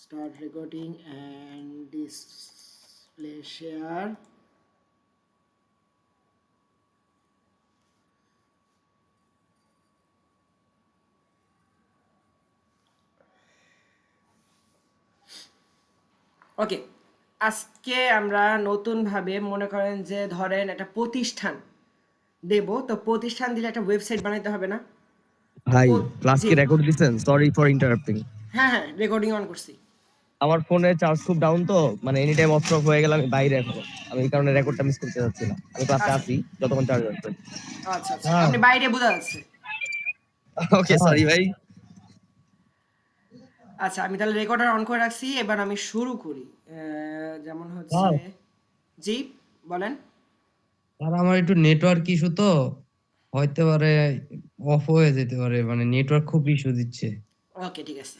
start recording and display share. ওকে, আজকে আমরা নতুনভাবে মনে করেন যে ধরেন একটা প্রতিষ্ঠান দেব, তো প্রতিষ্ঠান দিলে একটা ওয়েবসাইট বানাইতে হবে না? ভাই ক্লাস জি কি রেকর্ড দিছেন? Sorry for interrupting. হ্যাঁ, রেকর্ডিং অন করছি। আমার ফোনে চার্জ খুব ডাউন, তো মানে এনি টাইম অফ অফ হয়ে গেলে আমি বাইরে এখন। আমি এই কারণে রেকর্ডটা মিস করতে যাচ্ছিলাম। আমি ক্লাসে আচ্ছা আছি যতক্ষণ চার্জ আসবে। আচ্ছা আচ্ছা, আপনি বাইরে বোঝা যাচ্ছে। ওকে সরি ভাই। আচ্ছা, আমি তাহলে রেকর্ডার অন করে রাখছি, এবার আমি শুরু করি। যেমন হচ্ছে, জি বলেন। আর আমার একটু নেটওয়ার্ক ইস্যু, তো হইতে পারে অফ হয়ে যেতে পারে, মানে নেটওয়ার্ক খুব ইস্যু দিচ্ছে। ওকে ঠিক আছে,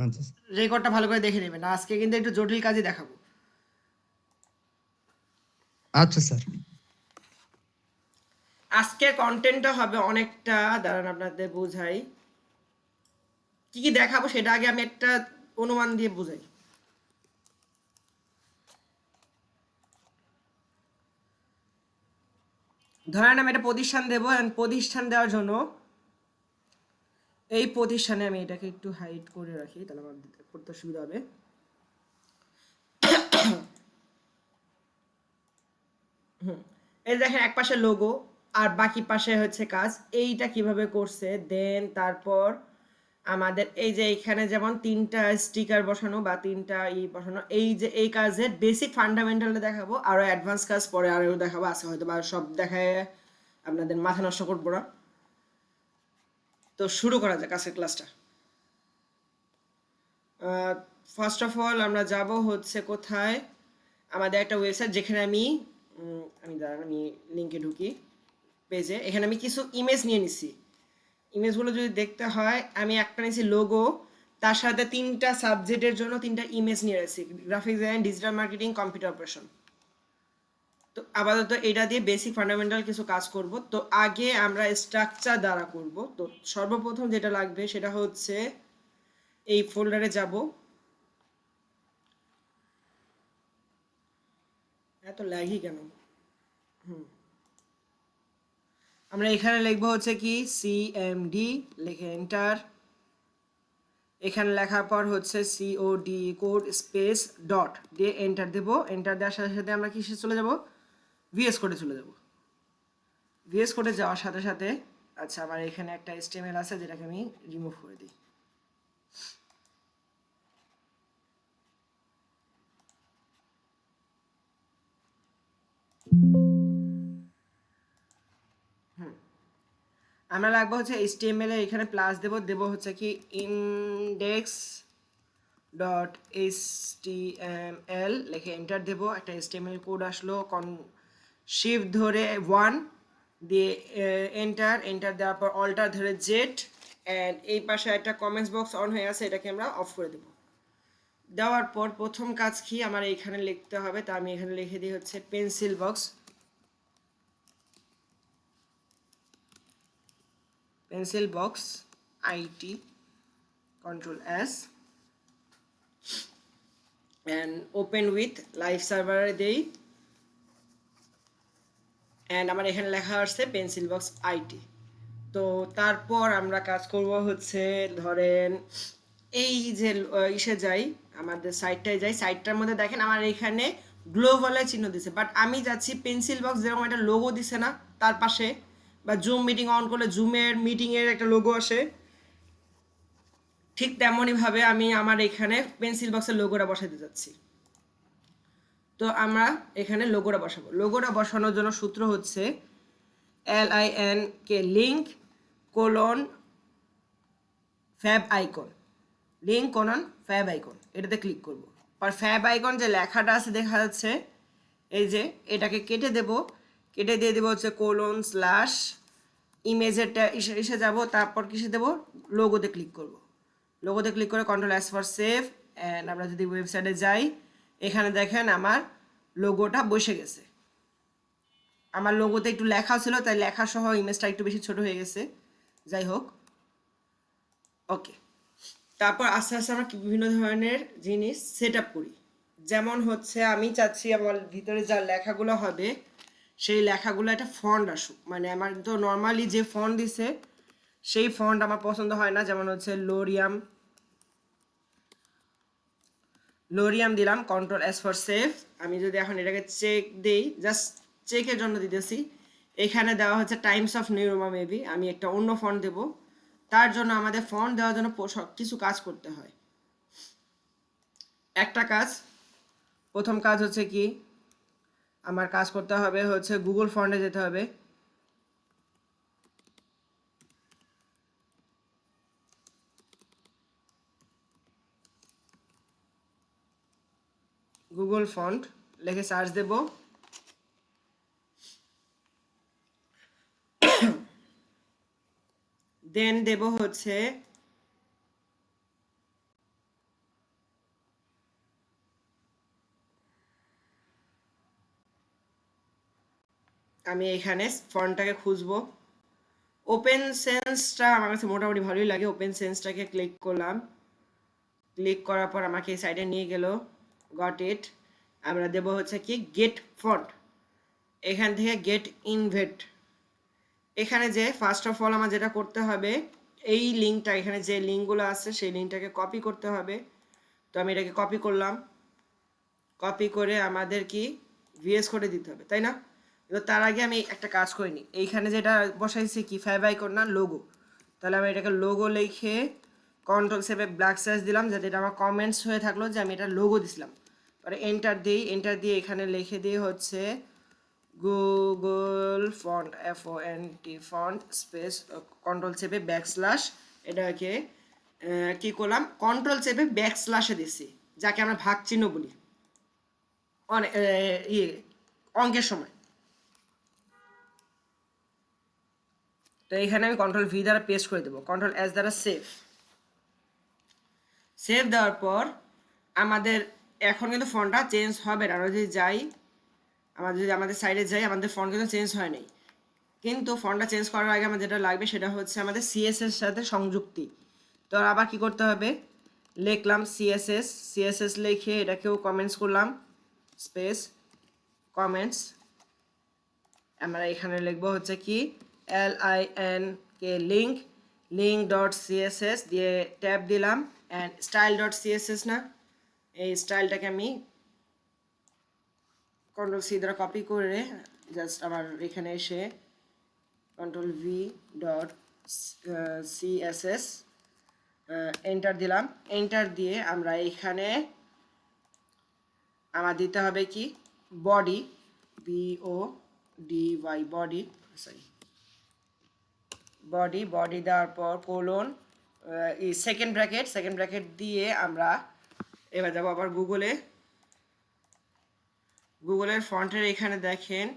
আচ্ছা রেকর্ডটা ভালো করে দেখে নেবেন, আজকে কিন্তু একটু জটিল কাজই দেখাবো। আচ্ছা স্যার। আজকের কন্টেন্টটা হবে অনেকটা, দাঁড়ান আপনাদের বোঝাই কি কি দেখাবো, সেটা আগে আমি একটা অনুমান দিয়ে বোঝাই। ধরেন আমি একটা প্রতিষ্ঠান দেবো, প্রতিষ্ঠান দেওয়ার জন্য এই প্রতিষ্ঠানে আমি এটাকে একটু হাইড করে রাখি, তাহলে আমার করতে সুবিধা হবে। এই দেখেন এক পাশে লোগো আর বাকি পাশে হচ্ছে কাজ, এইটা কিভাবে করছে। দেন তারপর আমাদের এই যে এখানে যেমন তিনটা স্টিকার বসানো বা তিনটা বসানো, এই যে এই কাজের বেসিক ফান্ডামেন্টালটা দেখাবো, আরো অ্যাডভান্স কাজ পরে আরো দেখাবো, আছে হয়তো বা সব দেখায় আপনাদের মাথা নষ্ট করবো না। তো শুরু করা যাক আজকের ক্লাসটা। ফার্স্ট অফ অল আমরা যাব হচ্ছে কোথায়, আমাদের একটা ওয়েবসাইট, যেখানে আমি আমি লিঙ্কে ঢুকি পেজে। এখানে আমি কিছু ইমেজ নিয়ে নিছি। ইমেজগুলো যদি দেখতে হয়, আমি একটা নিয়েছি লোগো, তার সাথে তিনটা সাবজেক্টের জন্য তিনটা ইমেজ নিয়ে রাখছি, graphic design, digital marketing, computer operation. তো আপাতত এটা দিয়ে বেসিক ফান্ডামেন্টাল কিছু কাজ করব। তো আগে আমরা স্ট্রাকচার দ্বারা করব। তো সর্বপ্রথম যেটা লাগবে সেটা হচ্ছে এই ফোল্ডারে যাব। এত ল্যাগই কেন? আমরা এখানে লিখবো হচ্ছে কি সিএমডি, লিখে এন্টার। এখানে লেখার পর হচ্ছে সিওডি কোড স্পেস ডট দিয়ে এন্টার দেব। এন্টার দেওয়ার সাথে সাথে আমরা কিসে চলে যাব? ভিএস কোডে চলে যাব। ভিএস কোডে যাওয়ার সাথে সাথে আচ্ছা, আমার এখানে একটা এসটিএমএল আছে যেটাকে আমি রিমুভ করে দিই। আমরা লাগবো হচ্ছে এইচটিএমএল এর এখানে প্লাস দেব হচ্ছে কি ইনডেক্স ডট এইচটিএমএল, লিখে এন্টার দেব। একটা এইচটিএমএল কোড আসলো, শিফট ধরে 1 দিয়ে এন্টার দেওয়ার পর অল্টার ধরে জেড, অ্যান্ড এই পাশে একটা কমেন্টস বক্স অন হয়ে আছে, এটাকে আমরা অফ করে দেব। দেওয়ার পর প্রথম কাজ কি আমার এইখানে লিখতে হবে, তা আমি এখানে লিখে দিই হচ্ছে pencil box IT, control S, and open with live সার্ভারে দেই, অ্যান্ড আমার এখানে লেখা আসছে পেন্সিল বক্স আইটি। তো তারপর আমরা কাজ করব হচ্ছে, ধরেন এই যে ইসে যাই, আমাদের সাইটটায় যাই, সাইটটার মধ্যে দেখেন আমার এখানে গ্লোবালের চিহ্ন দিছে, বাট আমি যাচ্ছি পেন্সিল বক্স যেরকম একটা লোগো দিছে না তার পাশে, বা জুম মিটিং অন করলে জুমের মিটিংয়ের একটা লোগো আসে, ঠিক তেমনইভাবে আমি আমার এখানে পেন্সিল বক্সের লোগোটা বসাতে যাচ্ছি। তো আমরা এখানে লোগোটা বসাবো। লোগোটা বসানোর জন্য সূত্র হচ্ছে LINK link colon fab icon, link colon fab icon, এটাতে ক্লিক করব। আর ফ্যাব আইকন যে লেখাটা আছে দেখা যাচ্ছে, এই যে এটাকে কেটে দেব, কেটে দিয়ে দেবো হচ্ছে কোলন স্ল্যাশ ইমেজেরটা এসে যাব, তারপর কিসে দেবো, লোগোতে ক্লিক করব। লোগোতে ক্লিক করে control S for save, and আমরা যদি ওয়েবসাইটে যাই, এখানে দেখেন আমার লোগোটা বসে গেছে। আমার লোগোতে একটু লেখা ছিল, তাই লেখা সহ ইমেজটা একটু বেশি ছোট হয়ে গেছে, যাই হোক। ওকে, তারপর আস্তে আস্তে আমরা বিভিন্ন ধরনের জিনিস সেট আপ করি। যেমন হচ্ছে আমি চাচ্ছি আমার ভিতরে যা লেখাগুলো হবে সেই লেখাগুলো একটা ফন্ট আসুক, মানে আমার তো নর্মালি যে ফন্ট দিছে সেই ফন্ট আমার পছন্দ হয় না। যেমন হচ্ছে লোরিয়াম দিলাম, কন্ট্রোল এস ফর সেভ। আমি যদি এখন এটাকে চেক দেই, জাস্ট চেকের জন্য দিতেছি, এখানে দেওয়া হচ্ছে Times of new Roman, maybe আমি একটা অন্য ফন্ট দেব। তার জন্য আমাদের ফন্ট দেওয়ার জন্য কিছু কাজ করতে হয়। একটা কাজ, প্রথম কাজ হচ্ছে কি, আমার কাজ করতে হবে হচ্ছে গুগল ফন্টে যেতে হবে। গুগল ফন্ট লিখে সার্চ দেব। দেন দেব হচ্ছে আমি এখানে ফন্টটাকে খুঁজবো। ওপেন সেন্সটা আমার কাছে মোটামুটি ভালোই লাগে। ওপেন সেন্সটাকে ক্লিক করলাম, ক্লিক করার পর আমাকে এই সাইডে নিয়ে গেল। Got it. আমরা দেব হচ্ছে কি গেট ফন্ট, এখান থেকে গেট ইনভেট। এখানে যে ফার্স্ট অফ অল আমার যেটা করতে হবে, এই লিঙ্কটা, এখানে যে লিঙ্কগুলো আছে সেই লিঙ্কটাকে কপি করতে হবে। তো আমি এটাকে কপি করলাম, কপি করে আমাদের কি ভিএস কোডে দিতে হবে, তাই না? তো তার আগে আমি একটা কাজ করিনি, এইখানে যেটা বসাইছি কি ফ্যাব আইকন না লোগো, তাহলে আমি এটাকে লোগো লিখে কন্ট্রোল সেভে ব্ল্যাক স্ল্যাশ দিলাম, যাতে এটা আমার কমেন্টস হয়ে থাকলো যে আমি এটা লোগো দিছিলাম। পরে এন্টার দিই, এন্টার দিয়ে এখানে লিখে দিয়ে হচ্ছে Google font FONT font space control চেপে ব্যাকস্ল্যাশ, এটাকে কি করলাম, কন্ট্রোল চেপে ব্যাকস্ল্যাশে দিছি, যাকে আমরা ভাগ চিহ্ন বলি অনেক ইয়ে অঙ্কের সময়। তো এখানে আমি কন্ট্রোল V দ্বারা পেস্ট করে দেবো, কন্ট্রোল S দ্বারা সেভ। সেভ দেওয়ার পর আমাদের এখন কিন্তু ফন্টটা চেঞ্জ হবে না। আমরা যদি যাই, আমাদের সাইডে যাই, আমাদের ফন্ট কিন্তু চেঞ্জ হয় নাই। কিন্তু ফন্টটা চেঞ্জ করার আগে আমাদের যেটা লাগবে সেটা হচ্ছে আমাদের CSS সাথে সংযুক্তি। তো আবার কি করতে হবে, লিখলাম CSS লিখে এটাকেও কমেন্টস করলাম, স্পেস কমেন্টস। আমরা এখানে লিখবো হচ্ছে কি LINK লিঙ্ক ডট CSS দিয়ে ট্যাব দিলাম, অ্যান্ড স্টাইল ডট CSS না, এই স্টাইলটাকে আমি কন্ট্রোল C দ্বারা কপি করে জাস্ট আমার এখানে এসে control V dot CSS enter দিলাম। এন্টার দিয়ে আমরা এখানে আমার দিতে হবে কি body, BODY body, sorry body দেওয়ার পর কোলন সেকেন্ড ব্র্যাকেট দিয়ে আমরা এবার যাবো আবার গুগলের ফন্টের এখানে দেখেন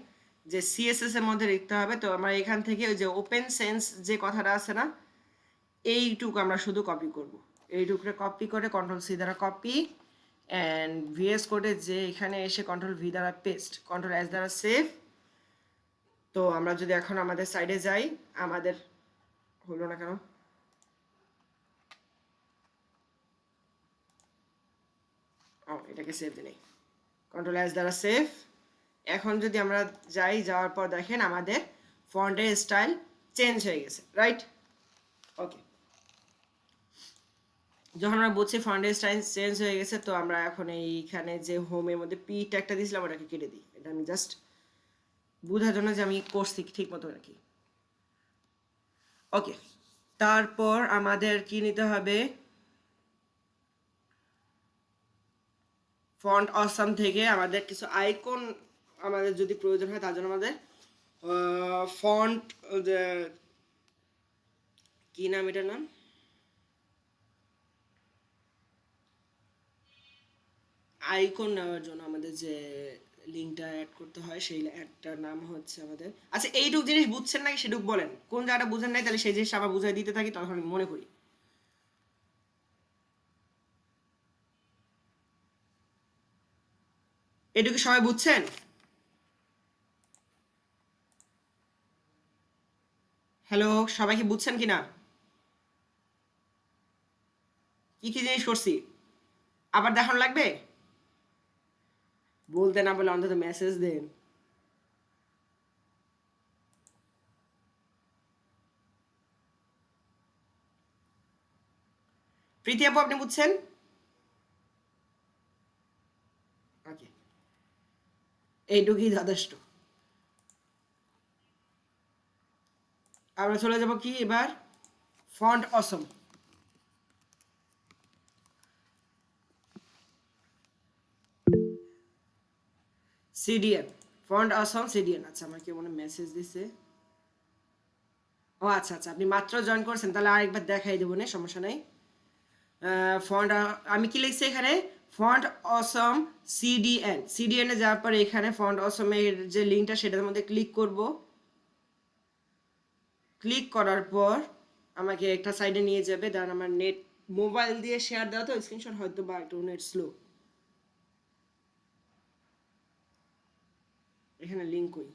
যে CSS এর মধ্যে লিখতে হবে। তো আমরা এখান থেকে ওই যে ওপেন সেন্স যে কথাটা আছে না, এইটুকু আমরা শুধু কপি করব। এইটুকুরে কপি করে কন্ট্রোল C দ্বারা কপি, অ্যান্ড VS কোডে যে এখানে এসে কন্ট্রোল V দ্বারা পেস্ট, কন্ট্রোল S দ্বারা সেভ। তো আমরা যদি এখন আমাদের সাইডে যাই, আমাদের হলো না কেন, এটাকে সেভ দিই, কন্ট্রোল S দ্বারা সেভ। এখন যদি আমরা যাওয়ার পর দেখেন আমাদের ফন্টের স্টাইল চেঞ্জ হয়ে গেছে, রাইট? ওকে, যখন আমরা বুঝছি ফন্টের স্টাইল চেঞ্জ হয়ে গেছে, তো আমরা এখন এইখানে যে হোমের মধ্যে P ট্যাগটা দিয়েছিলাম ওটাকে কেটে দিই। এটা আমি জাস্ট বোঝার জন্য যে আমি করছি ঠিক মতো নাকি। ওকে, তারপর আমাদের কি নিতে হবে, ফন্ট অসাম থেকে আমাদের কিছু আইকন আমাদের যদি প্রয়োজন হয়, তার জন্য আমাদের ফন্ট কি নাম, এটার নাম আইকন নেওয়ার জন্য আমাদের যে লিঙ্কটা অ্যাড করতে হয় সেই অ্যাডটার নাম হচ্ছে আমাদের, আচ্ছা এইটুক জিনিস বুঝছেন নাকি সেটুক বলেন, কোন জায়গাটা বুঝেন নাই তাহলে সেই জিনিসটা আবার বুঝাই দিতে থাকি, তখন আমি মনে করি। এটুকু সবাই বুঝছেন? হ্যালো, সবাই কি বুঝছেন কিনা? কি কি জিনিস করছি আবার দেখানো লাগবে? বলতে না বলে অন্তত মেসেজ দেন। প্রীতি আপু আপনি বুঝছেন? ওকে, এইটুকুই যথেষ্ট। আমরা চলে যাব কি এবার font awesome. CDN, font awesome CDN. আচ্ছা আমার কি মনে মেসেজ দিছে? ও আচ্ছা আচ্ছা, আপনি মাত্র জয়েন করছেন, তাহলে আরেকবার দেখাই দেবো না, সমস্যা নাই। ফন্ট আমি কি লিখছি এখানে? Font awesome CDN. সিডিএন এ যাওয়ার পরে এখানে ফন্ট অসমের যে লিঙ্কটা সেটার মধ্যে ক্লিক করব। ক্লিক করার পর আমাকে একটা সাইডে নিয়ে যাবে, দাঁড়ান আমার নেট মোবাইল দিয়ে শেয়ার দেওয়া তো স্ক্রিনশট হয়তো বা একটু নেট স্লো। এখানে লিঙ্ক কই?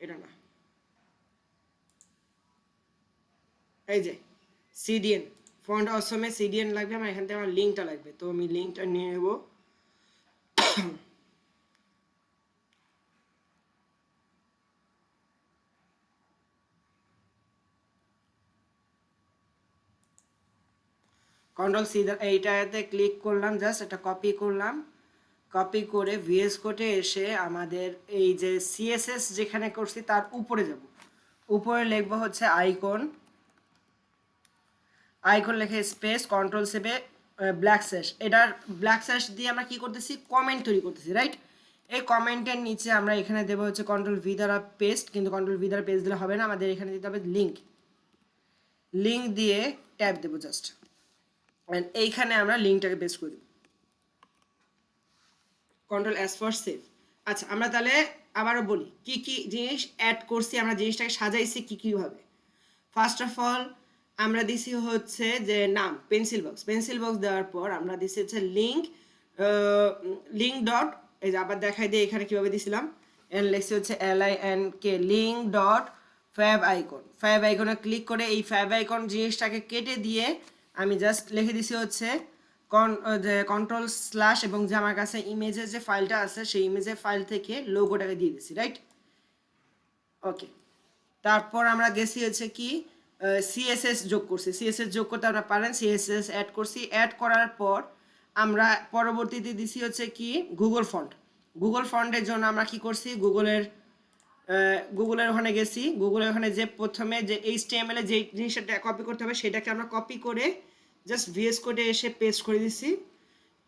এটা না, এই যে সিডিএন, ফন্ট অসমে সিডিএন লাগবে আমার, এখান থেকে আমার লিঙ্কটা লাগবে, তো আমি লিঙ্কটা নিয়ে নেব। কন্ট্রোল সি, এইটাতে ক্লিক করলাম, জাস্ট এটা কপি করলাম। কপি করে ভিএস কোডে এসে আমাদের এই যে সিএসএস যেখানে করছি তার উপরে যাব। উপরে লিখব হচ্ছে আইকন, আইকন লিখে স্পেস কন্ট্রোল সেভে ব্ল্যাক স্যাশ। এটার ব্ল্যাক স্যাশ দিয়ে আমরা কি করতেছি? কমেন্ট তৈরি করতেছি, রাইট? এই কমেন্টের নিচে আমরা এখানে দেবো হচ্ছে কন্ট্রোল ভি দ্বারা পেস্ট, কিন্তু কন্ট্রোল ভি দ্বারা পেস্ট দিলে হবে না, আমাদের এখানে দিতে হবে লিঙ্ক। লিঙ্ক দিয়ে ট্যাব দেবো জাস্ট, অ্যান্ড এইখানে আমরা লিঙ্কটাকে পেস্ট করে দেবো। Control S for save. আচ্ছা আমরা তাহলে আবারও বলি কি কি জিনিস অ্যাড করছি, আমরা জিনিসটাকে সাজাইছি কি কীভাবে। ফার্স্ট অফ অল আমরা দিছি হচ্ছে যে নাম পেন্সিল বক্স, পেন্সিল বক্স দেওয়ার পর আমরা দিছি হচ্ছে লিঙ্ক, লিঙ্ক ডট, এই যে আবার দেখাই দিয়ে এখানে কীভাবে দিছিলাম, এন লেখছি হচ্ছে LINK link dot fab icon. Fab আইকনে ক্লিক করে এই ফ্যাব আইকন জিনিসটাকে কেটে দিয়ে আমি জাস্ট লিখে দিছি হচ্ছে কন্ট্রোল স্ল্যাশ, এবং যে আমার কাছে ইমেজের যে ফাইলটা আছে সেই ইমেজের ফাইল থেকে লোগোটাকে দিয়ে দিছি, রাইট? ওকে, তারপর আমরা গেছি হচ্ছে কি সিএসএস যোগ করছি। সিএসএস যোগ করতে আমরা পারেন, সিএসএস অ্যাড করছি। অ্যাড করার পর আমরা পরবর্তীতে দিছি হচ্ছে কি গুগল ফন্ট। গুগল ফন্টের জন্য আমরা কি করছি, গুগলের ওখানে গেছি। গুগলের ওখানে যে প্রথমে যে HTML এ যে জিনিসটা কপি করতে হবে সেটাকে আমরা কপি করে জাস্ট ভিএস কোডে এসে পেস্ট করে দিছি।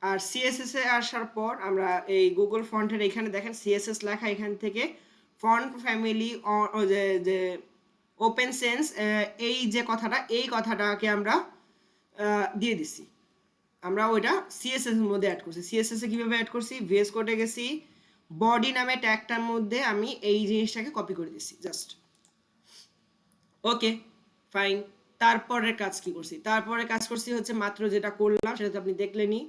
আর সিএসএস এ আসার পর আমরা এই গুগল ফন্টের এখানে দেখেন সিএসএস লেখা, এখান থেকে ফন্ট ফ্যামিলি যে ওপেন সেন্স এই যে কথাটা, এই কথাটাকে আমরা দিয়ে দিছি। আমরা ওইটা সিএসএস এর মধ্যে অ্যাড করছি। সিএসএস এ কীভাবে অ্যাড করছি? ভিএস কোডে গেছি, বডি নামে ট্যাগটার মধ্যে আমি এই জিনিসটাকে কপি করে দিছি জাস্ট। ওকে ফাইন, তারপরের কাজ কি করছি? তারপরে কাজ করছি হচ্ছে মাত্র যেটা করলাম সেটা তো আপনি দেখলেনই,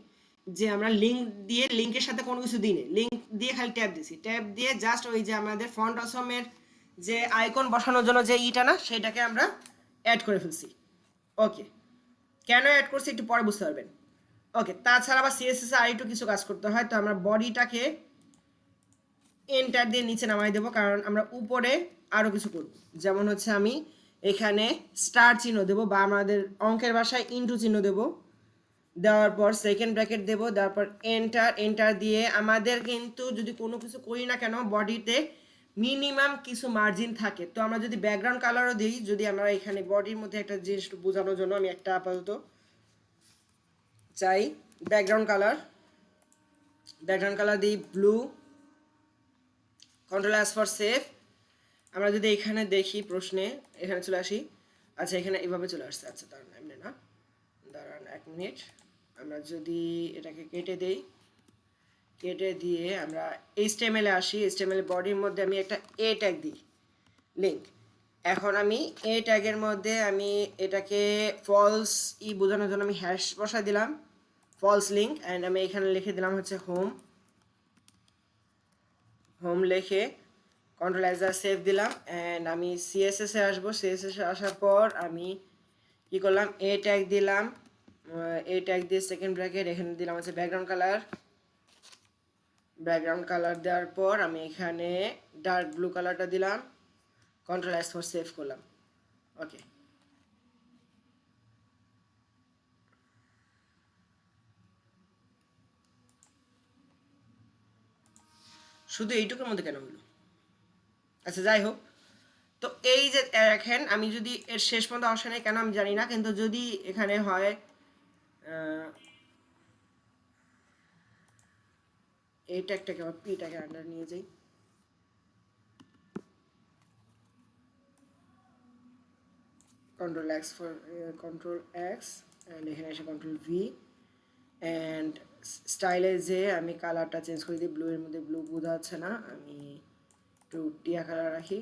যে আমরা লিঙ্ক দিয়ে, লিঙ্কের সাথে কোনো কিছু দিই না, লিঙ্ক দিয়ে খালি ট্যাব দিছি। ট্যাব দিয়ে জাস্ট ওই যে আমাদের ফন্ট অসমের যে আইকন বসানোর জন্য যে ইটা না, সেটাকে আমরা অ্যাড করে ফেলছি। ওকে, কেন অ্যাড করছি একটু পরে বুঝতে পারবেন। ওকে, তাছাড়া আবার সিএসএস আর একটু কিছু কাজ করতে হয়, তো আমরা বডিটাকে এন্টার দিয়ে নিচে নামাই দেবো, কারণ আমরা উপরে আরও কিছু করব। যেমন হচ্ছে আমি এখানে স্টার চিহ্ন দেবো, বা আমাদের অঙ্কের ভাষায় ইন্টু চিহ্ন দেবো। দেওয়ার পর সেকেন্ড ব্র্যাকেট দেবো, দেওয়ার পর এন্টার। এন্টার দিয়ে আমাদের কিন্তু যদি কোনো কিছু করি না কেন বডিতে মিনিমাম কিছু মার্জিন থাকে, তো আমরা যদি ব্যাকগ্রাউন্ড কালারও দিই, যদি আমরা এখানে বডির মধ্যে একটা জিনিস বোঝানোর জন্য আমি একটা আপাতত চাই ব্যাকগ্রাউন্ড কালার দিই blue, control S for save. আমরা যদি এখানে দেখি প্রশ্নে, এখানে চলে আসি, আচ্ছা এখানে এভাবে চলে আসছে। আচ্ছা দাঁড়ান, এমনি না, দাঁড়ান 1 মিনিট। আমরা যদি এটাকে কেটে দেই, কেটে দিয়ে আমরা HTML এ আসি। HTML বডির মধ্যে আমি একটা এ ট্যাগ দিই, লিঙ্ক। এখন আমি এ ট্যাগের মধ্যে আমি এটাকে ফলস বোঝানোর জন্য আমি হ্যাশ বসাই দিলাম, ফলস লিঙ্ক। অ্যান্ড আমি এখানে লিখে দিলাম হচ্ছে হোম লিখে কন্ট্রোল এস সেভ দিলাম। অ্যান্ড আমি সিএসএস এ আসবো। সিএসএস এ আসার পর আমি কি করলাম, এ ট্যাগ দিলাম, এই ট্যাগ দিয়ে সেকেন্ড ব্র্যাকেট, এখানে দিলাম হচ্ছে ব্যাকগ্রাউন্ড কালার দেওয়ার পর আমি এখানে ডার্ক ব্লু কালারটা দিলাম, কন্ট্রোল এস ফর সেভ করলাম। ওকে, শুধু এইটুকুর মধ্যে কেন হলো? আচ্ছা যাই হোক, তো এই যে দেখেন আমি যদি এর শেষ পর্যন্ত আসে নাই কেন আমি জানি না, কিন্তু যদি এখানে হয় এই ট্যাগটাকে আবার পিটাকে আন্ডার নিয়ে যাই, কন্ট্রোল এক্স অ্যান্ড এখানে এসে কন্ট্রোল ভি অ্যান্ড স্টাইলে যে আমি কালারটা চেঞ্জ করে দিই, ব্লু এর মধ্যে ব্লু বোঝা যাচ্ছে না, আমি একটু টিয়া কালার রাখি,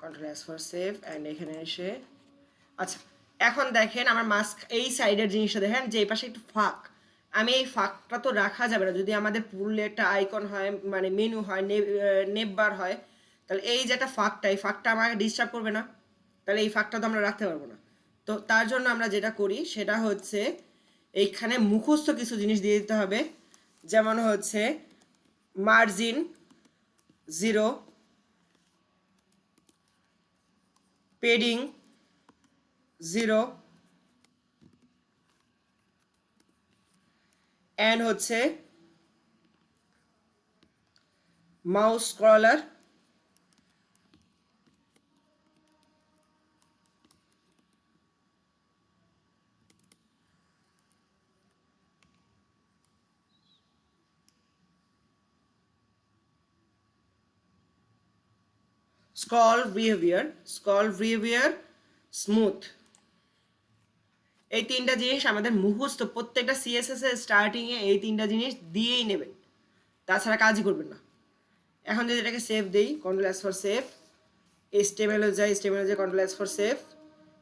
control S for save and এখানে এসে আচ্ছা এখন দেখেন আমার মাস্ক এই সাইডের জিনিসটা দেখেন যে এই পাশে একটু ফাঁক, আমি এই ফাঁকটা তো রাখা যাবে না, যদি আমাদের পুরো একটা আইকন হয় মানে মেনু হয় নেভ বার হয়, তাহলে এই যেটা ফাঁকটা এই ফাঁকটা আমাকে ডিস্টার্ব করবে না, তাহলে এই ফাঁকটা তো আমরা রাখতে পারবো না। তো তার জন্য আমরা যেটা করি সেটা হচ্ছে এইখানে মুখস্থ কিছু জিনিস দিয়ে দিতে হবে, যেমন হচ্ছে মার্জিন 0, পেডিং 0 অ্যান্ড হচ্ছে মাউস স্ক্রলার স্ক্রল বিহেভিয়ার স্মুথ, এই তিনটা জিনিস আমাদের মুখস্থ, প্রত্যেকটা সিএসএস এর স্টার্টিং এ এই তিনটা জিনিস দিয়েই নেবেন, তাছাড়া কাজই করবেন না। এখন যদি এটাকে সেভ দেই, control S for save, HTML যাই, control S for save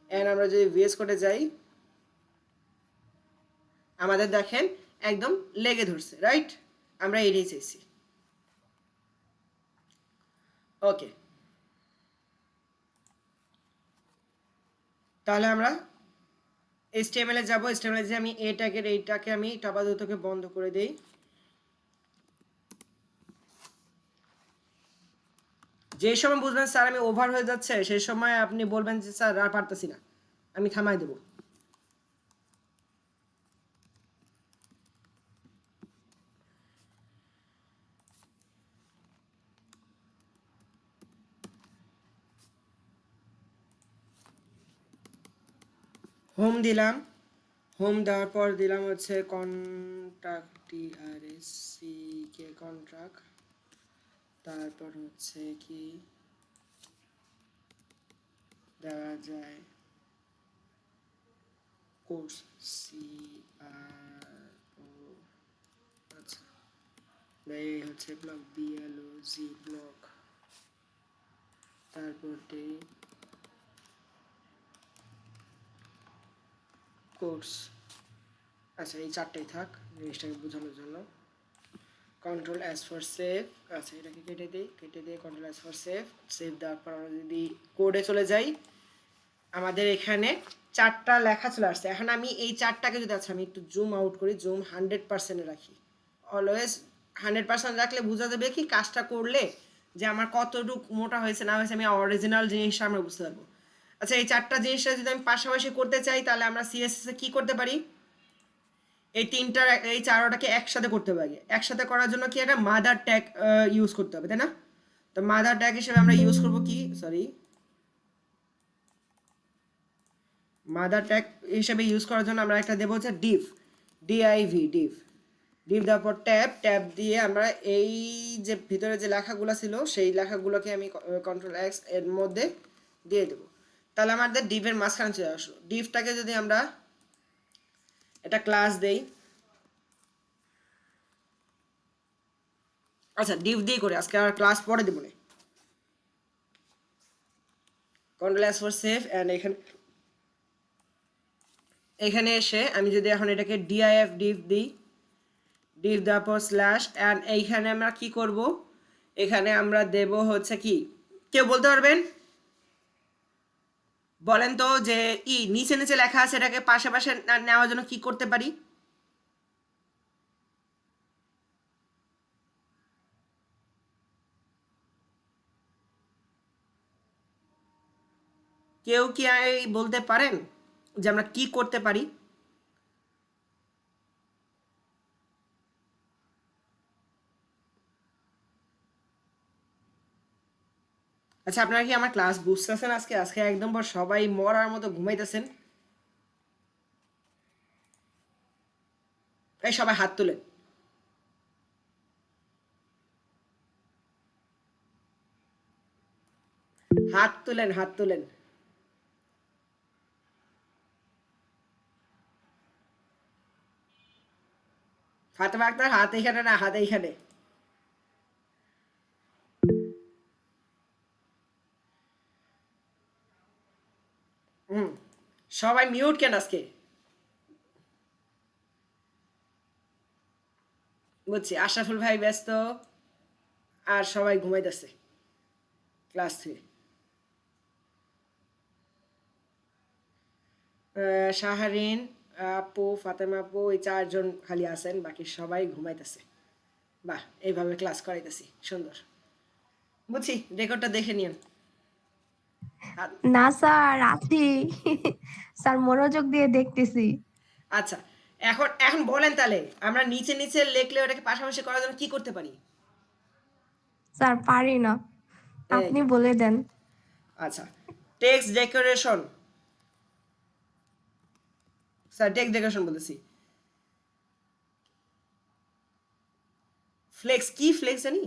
and আমরা যদি VS কোডে যাই, আমাদের দেখেন একদম লেগে ধরছে, রাইট? আমরা এটাই চাইছি। ওকে, তাহলে আমরা HTML এ যাবো, HTML যে আমি এইটাকে আমি আপাততকে বন্ধ করে দেই, যে সময় বুঝবেন স্যার আমি ওভার হয়ে যাচ্ছে সেই সময় আপনি বলবেন যে স্যার আর পারতেছি না, আমি থামাই দেব। হোম দিলাম, হোম দেওয়ার পর দিলাম হচ্ছে কন্ট্রাক্ট কন্ট্রাক্ট, তারপর হচ্ছে কি দেওয়া যায় কোর্স CRO, আচ্ছা এই হচ্ছে ব্লক BLOG ব্লক, তারপর দেই কোর্স, আচ্ছা এই চারটাই থাক জিনিসটাকে বোঝানোর জন্য। কন্ট্রোল এস ফর সেভ, আচ্ছা এটাকে কেটে দিই কন্ট্রোল এস ফর সেভ দেওয়ার পর আমরা যদি কোডে চলে যাই, আমাদের এখানে চারটা লেখা চলে আসছে। এখন আমি এই চারটাকে যদি আচ্ছা আমি একটু জুম আউট করি, জুম 100% রাখি, অলওয়েজ 100% রাখলে বোঝা যাবে কি কাজটা করলে যে আমার কতটুকু মোটা হয়েছে না হয়েছে, আমি অরিজিনাল জিনিসটা আমরা বুঝতে পারবো। আচ্ছা এই চারটা জিনিসটা যদি আমি পাশাপাশি করতে চাই তাহলে আমরা CSS এ কি করতে পারি, এই চারটাকে একসাথে করতে পারি। একসাথে করার জন্য কি একটা মাদার ট্যাগ ইউজ করতে হবে, তাই না? তো মাদার ট্যাগ হিসেবে আমরা ইউজ করব কি, মাদার ট্যাগ হিসেবে ইউজ করার জন্য আমরা একটা দেবো হচ্ছে div দেওয়ার পর ট্যাব দিয়ে আমরা এই যে ভিতরে যে লেখাগুলো ছিল সেই লেখাগুলোকে আমি কন্ট্রোল X এর মধ্যে দিয়ে দেবো, তাহলে আমাদের div এর মাঝখানে চলে আসলো। divটাকে যদি আমরা এটা ক্লাস দেই, আচ্ছা div দিয়ে করে আজকে আর ক্লাস পরে দেবো না, control S for save and এখানে এসে আমি যদি এখন এটাকে div দিই, div দেওয়ার পর স্ল্যাশ অ্যান্ড এইখানে আমরা কি করব, এখানে আমরা দেব হচ্ছে কি, কেউ বলতে পারবেন বলেন তো যে নিচে নিচে লেখা আছে এটাকে পাশে পাশে নেওয়ার জন্য কি করতে পারি? কেউ কি বলতে পারেন যে আমরা কি করতে পারি? আচ্ছা, আপনারা কি আমার ক্লাস বুঝতেছেন? আজকে আজকে একদম সবাই মরার মতো ঘুমাইতেছেন। এই সবাই হাত তুলেন। হাত তুলেন, হাত তুলেন। ফাতেমা আক্তার হাত এইখানে না, হাত এইখানে। হুম, সবাই মিউট কেন আজকে? বুঝছি, আশরাফুল ভাই ব্যস্ত আর সবাই ঘুমাইতেছে ক্লাস 3। শাহারিন আপু, ফাতেমা আপু, এই 4 জন খালি আছেন, বাকি সবাই ঘুমাইতেছে। বাহ, এইভাবে ক্লাস করাইতেছি, সুন্দর। বুঝছি, রেকর্ডটা দেখে নিন। না স্যার, আছি। স্যার মনোযোগ দিয়ে দেখতেছি। আচ্ছা, এখন এখন বলেন তাহলে আমরা নিচে নিচে লিখলে ওটাকে পাশাপাশি করার জন্য কি করতে পারি? স্যার পারি না, এই আপনি যে, বলে দেন। আচ্ছা, text decoration. Sir text decoration বলতেছি। ফ্লেক্স কি? ফ্লেক্স জানি?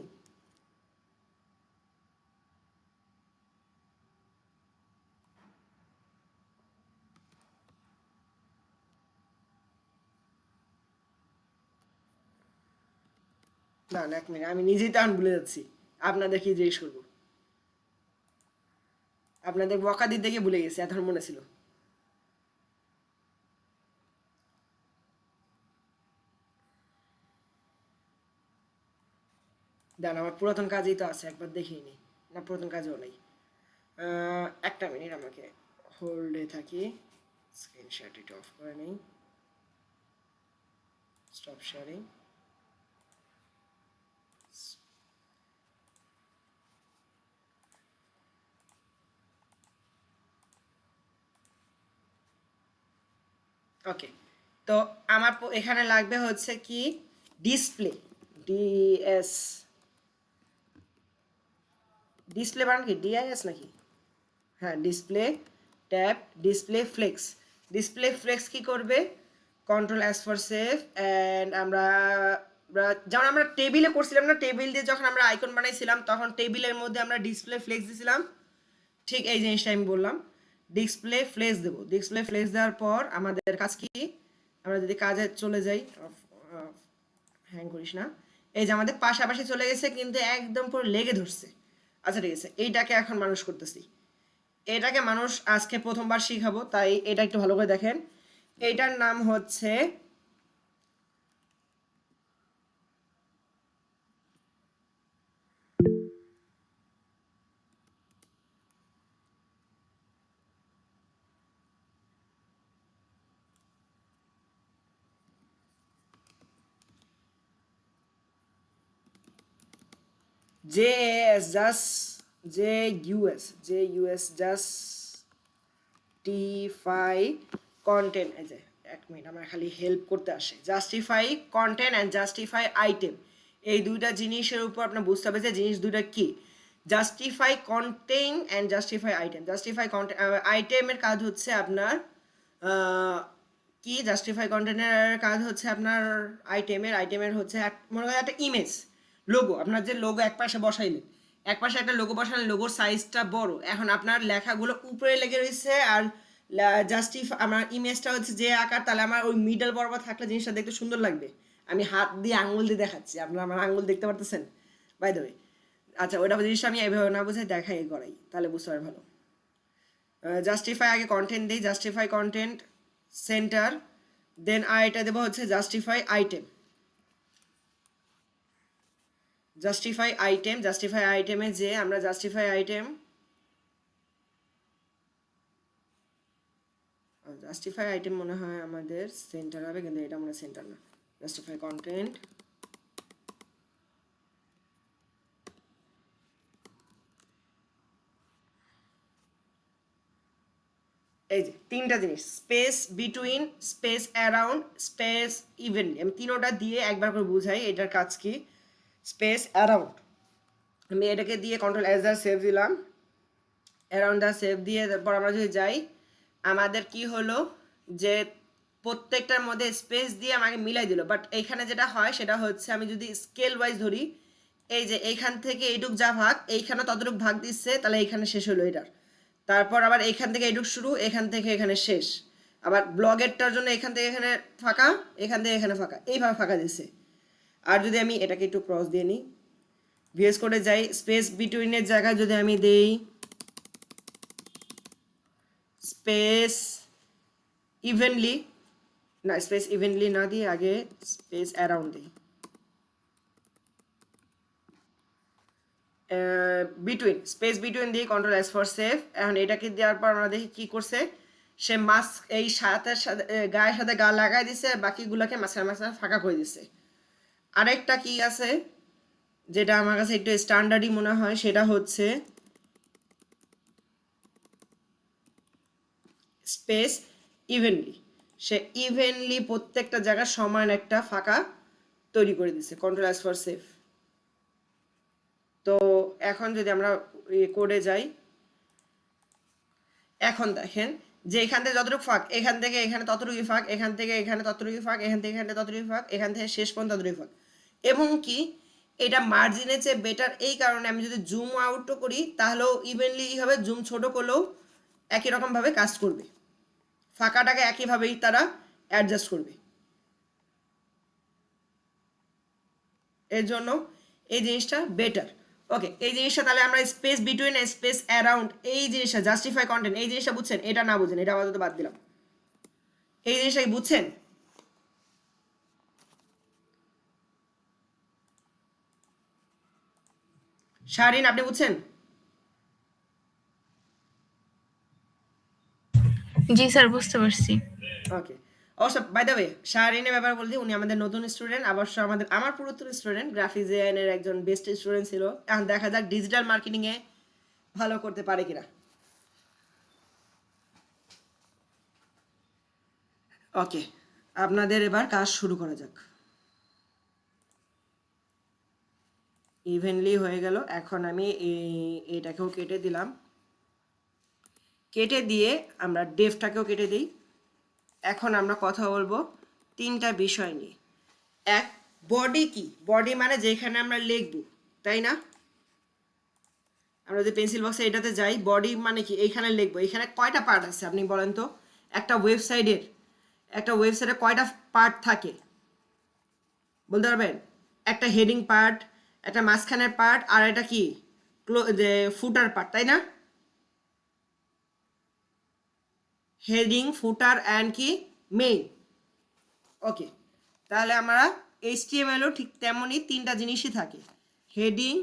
না না, এক মিনিট, আমি নিজেই তো এখন ভুলে যাচ্ছি। আপনাদেরকে জিজ্ঞেস করবো। আপনাদের বকা দিতে গিয়ে ভুলে গেছি, এখন মনে ছিল। দাঁড়ান, আমার পুরাতন কাজেই তো আছে, একবার দেখিয়ে নি। না, পুরাতন কাজেও নেই। একটা মিনিট, আমাকে হোল্ডে থাকি। স্ক্রিন শেয়ার এটা অফ করে নেই। Stop sharing. ওকে, তো আমার এখানে লাগবে হচ্ছে কি ডিসপ্লে, ডিএস, ডিসপ্লে বানান কি ডিআইএস নাকি? হ্যাঁ, display tab, display flakes. Display flakes কি করবে? Control S for save. And যেমন আমরা টেবিলে করছিলাম না, টেবিল দিয়ে যখন আমরা আইকন বানাইছিলাম তখন টেবিলের মধ্যে আমরা ডিসপ্লে ফ্লেক্স দিয়েছিলাম, ঠিক এই জিনিসটা আমি বললাম। ডিসপ্লে ফ্লেক্স দেবো। ডিসপ্লে ফ্লেক্স দেওয়ার পর আমাদের কাজ কি? আমরা যদি কাজে চলে যাই, হ্যাং করিস না, এই যে আমাদের পাশাপাশি চলে গেছে কিন্তু একদম পুরো লেগে ধরছে। আচ্ছা ঠিক আছে, এইটাকে এখন মানুষ করতেছি। এটাকে মানুষ আজকে প্রথমবার শিখাবো, তাই এটা একটু ভালো করে দেখেন। এইটার নাম হচ্ছে JAS, জাস্টিফাই কন্টেন্ট। এই যে এক মিনিট, আমার খালি হেল্প করতে আসে। Justify content and justify item, এই দুইটা জিনিসের উপর আপনার বুঝতে হবে যে জিনিস দুইটা কি। Justify content and justify item. Justify content আইটেমের কাজ হচ্ছে আপনার কি, জাস্টিফাই কন্টেন্টের কাজ হচ্ছে আপনার আইটেমের হচ্ছে মনে করেন একটা ইমেজ, লোগো। আপনার যে লোগো এক পাশে বসাইলেন, এক পাশে একটা লোগো বসালেন, লোগোর সাইজটা বড়, এখন আপনার লেখাগুলো উপরে লেগে রয়েছে, আর আমার ইমেজটা হচ্ছে যে আকার, তাহলে আমার ওই মিডল বরাবর থাকলে জিনিসটা দেখতে সুন্দর লাগবে। আমি হাত দিয়ে আঙুল দিয়ে দেখাচ্ছি, আপনারা আমার আঙুল দেখতে পারতেছেন বাই দ্য ওয়ে। আচ্ছা, ওইটা জিনিসটা আমি এইভাবে না বুঝে দেখাই করাই, তাহলে বুঝতে পারবেন ভালো। জাস্টিফাই আগে কন্টেন্ট দিই, জাস্টিফাই কন্টেন্ট সেন্টার, দেন আর এটা দেবো হচ্ছে জাস্টিফাই আইটেম। জাস্টিফাই আইটেমে যে আমরা জাস্টিফাই আইটেম জাস্টিফাই আইটেম মনে হয় আমাদের সেন্টার হবে, কিন্তু এটা মনে হয় সেন্টার না। জাস্টিফাই কন্টেন্ট, এই যে তিনটা জিনিস, space between, space around, space evenly, আমি তিনোটা দিয়ে একবার করে বুঝাই এটার কাজ কি। স্পেস অ্যারাউন্ড, আমি এটাকে দিয়ে কন্ট্রোল এস দ্য সেভ দিলাম, অ্যারাউন্ড দ্য সেভ দিয়ে তারপর আমরা যদি যাই, আমাদের কি হলো যে প্রত্যেকটার মধ্যে স্পেস দিয়ে আমাকে মিলাই দিল। বাট এইখানে যেটা হয় সেটা হচ্ছে আমি যদি স্কেল ওয়াইজ ধরি, এই যে এইখান থেকে এইটুক যা ভাগ, এইখানে ততটুক ভাগ দিচ্ছে, তাহলে এইখানে শেষ হলো এটার। তারপর আবার এইখান থেকে এইটুক শুরু, এখান থেকে এখানে শেষ। আবার ব্লগেরটার জন্য এখান থেকে এখানে ফাঁকা, এখান থেকে এখানে ফাঁকা, এইভাবে ফাঁকা দিচ্ছে। আর যদি আমি এটাকে একটু ক্রস দিয়ে নিই, ভিএস কোডে যাই, স্পেস বিটুইনের জায়গায় যদি আমি দেই স্পেস ইভেনলি, না স্পেস ইভেনলি না দিয়ে আগে স্পেস অ্যারাউন্ড দিই, বিটুইন, স্পেস বিটুইন দিয়ে কন্ট্রোল এস ফর সেভ। এখন এটাকে দেওয়ার পর আমরা দেখি কী করছে, সে মাস্ক এই সাথে গায়ের সাথে গা লাগাই দিছে, বাকিগুলোকে মাঝখানে মাঝখানে ফাঁকা করে দিছে। আরেকটা কি আছে যেটা আমার কাছে একটু স্ট্যান্ডার্ডই মনে হয়, সেটা হচ্ছে স্পেস ইভেনলি, সে ইভেনলি প্রত্যেকটা জায়গায় সমান একটা ফাঁকা তৈরি করে দিচ্ছে, কন্ট্রোল এস ফর সেভ। তো এখন যদি আমরা কোডে যাই, এখন দেখেন যে এখান থেকে যতটুকু ফাঁক, এখান থেকে এখানে ততটুকুই ফাঁক, এখান থেকে এখানে ততটুকুই ফাঁক, এখান থেকে এখানে ততটুকুই ফাঁক, এখান থেকে শেষ পর্যন্ত ততটুকুই ফাঁক। এবং কি এটা মার্জিনের চেয়ে বেটার এই কারণে, আমি যদি জুম আউটও করি তাহলেও ইভেনলি হবে, জুম ছোট করলেও একই রকমভাবে কাজ করবে, ফাঁকাটাকে একইভাবেই তারা অ্যাডজাস্ট করবে। এর জন্য এই জিনিসটা বেটার। ওকে, এই জিনিসটা তাহলে আমরা স্পেস বিটুইন, স্পেস অ্যারাউন্ড, এই জিনিসটা জাস্টিফাই কন্টেন্ট, এই জিনিসটা বুঝছেন? এটা না বুঝেন, এটা আপাতত বাদ দিলাম। এই জিনিসটা কি বুঝছেন? শাহরিন আপনি বুঝছেন? জি স্যার, বুঝতে পারছি। ওকে, অবশ্য বাই দ্য ওয়ে শাহরিনের ব্যাপার বলতে, উনি আমাদের নতুন স্টুডেন্ট, অবশ্য আমার পুরাতন স্টুডেন্ট, গ্রাফিক ডিজাইনের একজন বেস্ট স্টুডেন্ট ছিল। এখন দেখা যাক ডিজিটাল মার্কেটিংয়ে ভালো করতে পারে কিনা। ওকে, আপনাদের এবার কাজ শুরু করা যাক। ইভেনলি হয়ে গেল। এখন আমি এটাকেও কেটে দিলাম, কেটে দিয়ে আমরা ডেফটাকেও কেটে দিই। এখন আমরা কথা বলবো তিনটা বিষয় নিয়ে। এক, বডি কি? বডি মানে যেখানে আমরা লিখব, তাই না? আমরা যদি পেন্সিল বক্সে এটাতে যাই, বডি মানে কি? এইখানে লিখবো। এখানে কয়টা পার্ট আছে আপনি বলেন তো? একটা ওয়েবসাইটে কয়টা পার্ট থাকে বলতে পারবেন? একটা হেডিং পার্ট, একটা মাঝখানের পার্ট, আর এটা কি যে ফুটার পার্ট, তাই না? হেডিং, ফুটার অ্যান্ড কি মেইন। ওকে, তাহলে আমরা HTML-ও ঠিক তেমনই তিনটা জিনিসই থাকে, হেডিং,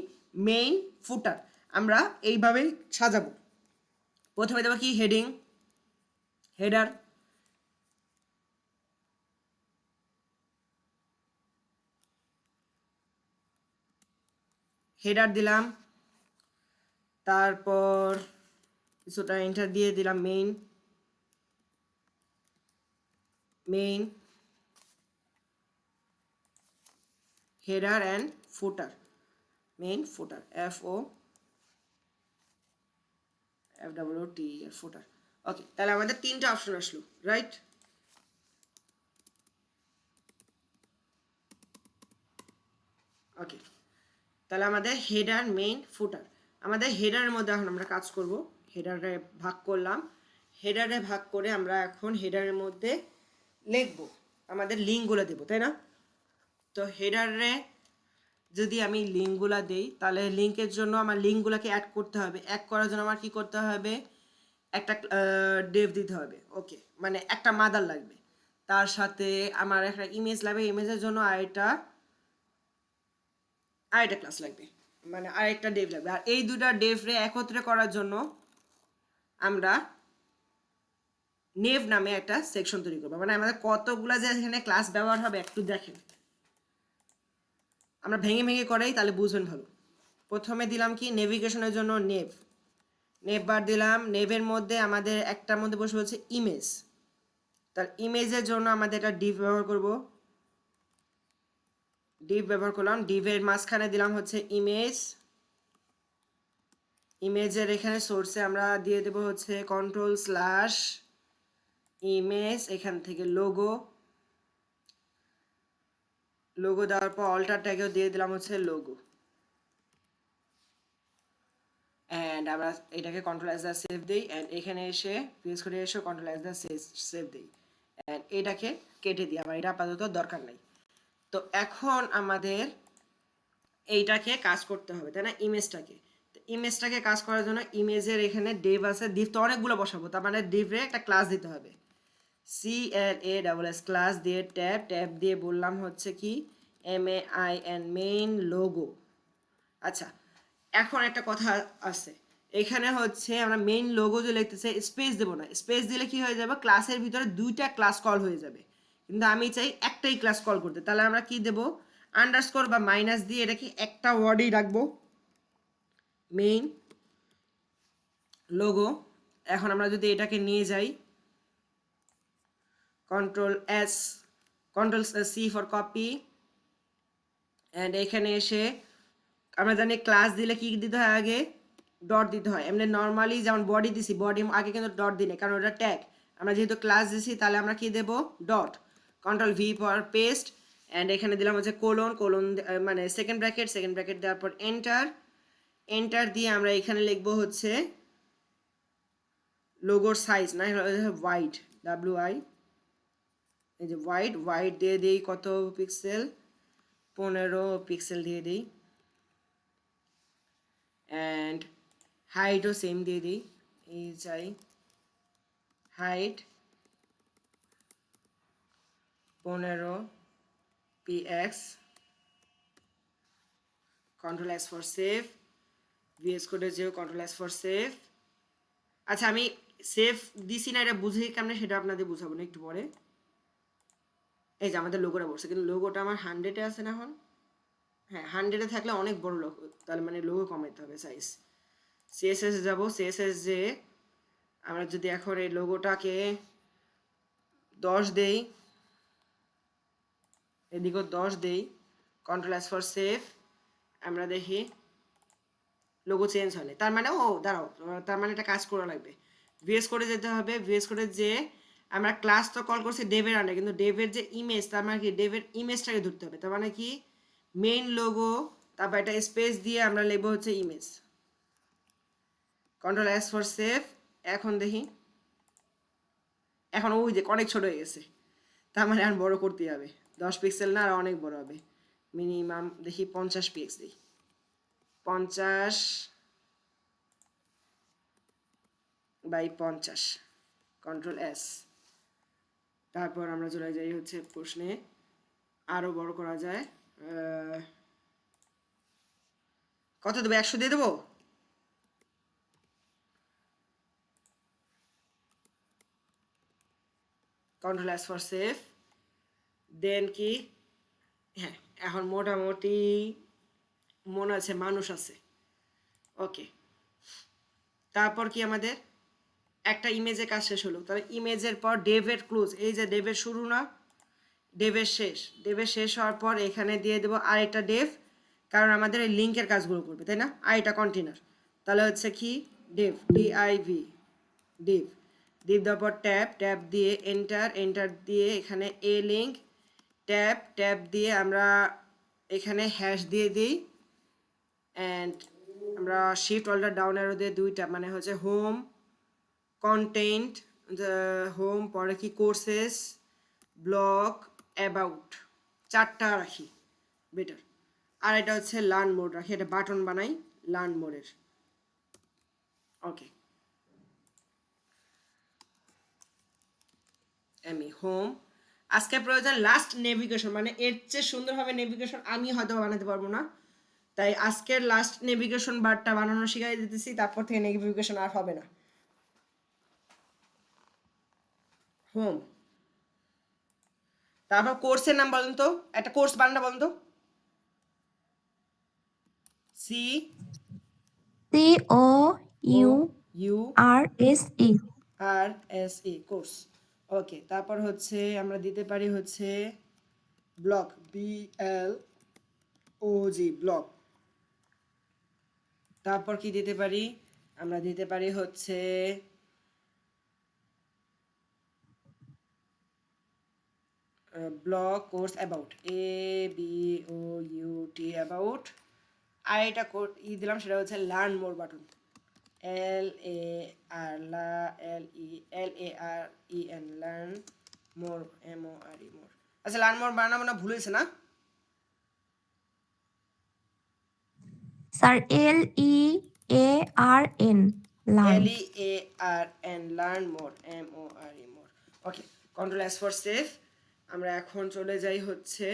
মেইন, ফুটার। আমরা এইভাবেই সাজাবো। প্রথমে দেবো কি হেডিং, হেডার, হেডার দিলাম, তারপর কিছুটা এন্টার দিয়ে দিলাম main, header and footer, main footer, FOOTER, ফুটার। ওকে, তাহলে আমাদের তিনটা অপশন আসলো, রাইট? ওকে, তাহলে আমাদের হেডার, মেইন, ফুটার। আমাদের হেডারের মধ্যে এখন আমরা কাজ করব। হেডারে ভাগ করলাম, হেডারে ভাগ করে আমরা এখন হেডারের মধ্যে লিখব, আমাদের লিঙ্কগুলো দেবো, তাই না? তো হেডারে যদি আমি লিঙ্কগুলো দেই, তাহলে লিঙ্কের জন্য আমার লিঙ্কগুলোকে অ্যাড করতে হবে। অ্যাড করার জন্য আমার কি করতে হবে? একটা ডেভ দিতে হবে। ওকে, মানে একটা মাদার লাগবে, তার সাথে আমার একটা ইমেজ লাগবে, ইমেজের জন্য আরেকটা ক্লাস লাগবে, মানে আরেকটা ডেভ লাগবে। আর এই দুটা ডেভরে একত্রে করার জন্য আমরা নেভ নামে একটা সেকশন তৈরি করবো। মানে আমাদের কতগুলা যে এখানে ক্লাস ব্যবহার হবে একটু দেখেন, আমরা ভেঙে ভেঙে করাই তাহলে বুঝবেন ভালো। প্রথমে দিলাম কি নেভিগেশনের জন্য নেভ, নেভ বার দিলাম। নেভের মধ্যে আমাদের একটার মধ্যে বসে হচ্ছে ইমেজ, তার ইমেজের জন্য আমাদের একটা ডিভ ব্যবহার করব, ডিভ ব্যবহার করলাম। ডিভের মাঝখানে দিলাম হচ্ছে ইমেজ, ইমেজের এখানে সোর্সে আমরা দিয়ে দেব হচ্ছে কন্ট্রোল/ ইমেজ, এখান থেকে লোগো, লোগো দেওয়ার পর অল্টার ট্যাগেও দিয়ে দিলাম হচ্ছে লোগো। অ্যান্ড আমরা এটাকে কন্ট্রোল/দ্য সেভ দিই, অ্যান্ড এখানে এসে ভিএস করে এসে কন্ট্রোল/দ্য সেভ দিই, অ্যান্ড এটাকে কেটে দিই, আমার এটা আপাতত দরকার নাই। তো এখন আমাদের এইটাকে কাজ করতে হবে, তাই না, ইমেজটাকে। তো ইমেজটাকে কাজ করার জন্য ইমেজের এখানে ডিভ আছে, ডিভ তো অনেকগুলো বসাবো, তার মানে ডিভে একটা ক্লাস দিতে হবে। CLASS ক্লাস দিয়ে ট্যাব, ট্যাব দিয়ে বললাম হচ্ছে কি MAIN মেইন লোগো। আচ্ছা, এখন একটা কথা আছে, এখানে হচ্ছে আমরা মেইন লোগো যে লিখতেছে স্পেস দেবো না, স্পেস দিলে কি হয়ে যাবে, ক্লাসের ভিতরে দুইটা ক্লাস কল হয়ে যাবে, কিন্তু আমি চাই একটাই ক্লাস কল করতে। তাহলে আমরা কি দেব, আন্ডারস্কোর বা মাইনাস দিয়ে এটাকে একটা ওয়ার্ডই রাখবো, মেইন লোগো। এখন আমরা যদি এটাকে নিয়ে যাই Ctrl+C ফর কপি, অ্যান্ড এখানে এসে আমরা জানি ক্লাস দিলে কি দিতে হয়, আগে ডট দিতে হয়। এমনি নর্মালি যেমন বডি দিছি, বডি আগে কিন্তু ডট দিই না, কারণ ওটা ট্যাগ। আমরা যেহেতু ক্লাস দিছি তাহলে আমরা কি দেব, dot. Ctrl+V for paste, and এখানে দিলাম হচ্ছে কোলন, কোলন মানে সেকেন্ড ব্র্যাকেট, সেকেন্ড ব্র্যাকেট দেওয়ার পর এন্টার, এন্টার দিয়ে আমরা এখানে লিখবো হচ্ছে লোগোর সাইজ, না হোয়াইট, WI, এই যে হোয়াইট, হোয়াইট দিয়ে দিই কত পিক্সেল, 15 পিক্সেল দিয়ে দিই, অ্যান্ড হাইটও সেম দিয়ে দিই, এই চাই height 15 px, Ctrl+S for save, VS কোডে যেও Ctrl+S ফর সেভ। আচ্ছা, আমি সেভ দিছি না, এটা বুঝে কেমনে সেটা আপনাদের বুঝাবো না একটু পরে। এই যে আমাদের লোগোটা বসছে, কিন্তু লোগোটা আমার 100-এ আছে না এখন, হ্যাঁ 100-এ থাকলে অনেক বড় লোগো, তাহলে মানে লোগো কমাইতে হবে সাইজ। CSS যাব, CSS যে আমরা যদি এখন এই লোগোটাকে 10 দেই, এদিকেও 10 দেই, Ctrl+S ফর সেভ, আমরা দেখি লোগো চেঞ্জ হয় না। তার মানে দাঁড়াও, তার মানে এটা কাজ করা লাগবে। VS কোডে যেতে হবে, VS কোডে যে আমরা ক্লাস তো কল করছি ডেভের আন্ডারে, কিন্তু ডেভের যে ইমেজ, তার মানে কি ডেভের ইমেজটাকে ধরতে হবে। তার মানে কি মেইন লোগো, তারপর একটা স্পেস দিয়ে আমরা লিখবো হচ্ছে ইমেজ, Ctrl+S ফর সেভ। এখন দেখি, এখন ওই যে অনেক ছোট হয়ে গেছে, তার মানে আর বড় করতে হবে, 10 পিক্সেল না, আর অনেক বড় হবে, মিনিমাম দেখি 50 পিক্স দিই, 50/50, Ctrl+S। তারপর আমরা চলে যাই হচ্ছে প্রশ্নে, আরো বড় করা যায়, কত দেবো, 100 দিয়ে দেবো, Ctrl+S ফর সেভ। দেন কি, হ্যাঁ এখন মোটামুটি মনে আছে মানুষ আছে, ওকে। তারপর কি আমাদের একটা ইমেজের কাজ শেষ হলো, তাহলে ইমেজের পর ডেভের ক্লোজ, এই যে ডেভের শুরু না ডেভের শেষ, ডেভের শেষ হওয়ার পর এখানে দিয়ে দেবো আরেকটা ডেভ, কারণ আমাদের এই লিঙ্কের কাজগুলো করবে, তাই না, আরেকটা কন্টেনার। তাহলে হচ্ছে কি ডেভ, DIV, ডিভ, ডিভ দেওয়ার পর ট্যাব, ট্যাব দিয়ে এন্টার, এন্টার দিয়ে এখানে এ লিঙ্ক, ট্যাব, ট্যাব দিয়ে আমরা এখানে হ্যাশ দিয়ে দিই, অ্যান্ড আমরা শিফট অল্টার ডাউন অ্যারো দিয়ে দুইটা, মানে হচ্ছে হোম কন্টেন্ট, হোম, পরে কি কোর্সেস, ব্লগ, অ্যাবাউট, 4টা রাখি বেটার। আর এটা হচ্ছে লার্ন মোড রাখি, এটা বাটন বানাই লার্ন মোডের, ওকে। আমি হোম, আজকে প্রয়োজন লাস্ট নেভিগেশন, মানে এর চেয়ে সুন্দরভাবে নেভিগেশন আমি হয়তো বানাতে পারবো না, তাই আজকের লাস্ট নেভিগেশন বারটা বানানো শিখাই দিতেছি, তারপর থেকে নেভিগেশন আর হবে না। হোম। তারপর কোর্সের নাম বলেন তো, একটা কোর্স বানানটা বলেন তো। সি ও ইউ COURSE আর এস ই, কোর্স। ওকে, তারপর হচ্ছে আমরা দিতে পারি হচ্ছে ব্লগ, BLOG, ব্লগ। তারপর কি দিতে পারি, আমরা দিতে পারি হচ্ছে blog course about, ABOUT, about. আর এটা দিলাম, সেটা হচ্ছে learn more button, LARN, learn more, MORE, more. আচ্ছা, লার্ন মোর বানাবো না, ভুল হয়েছে না? Sir LEARN learn. LEARN, learn more, MORE, more. Okay, control S for save. আমরা এখন চলে যাই হচ্ছে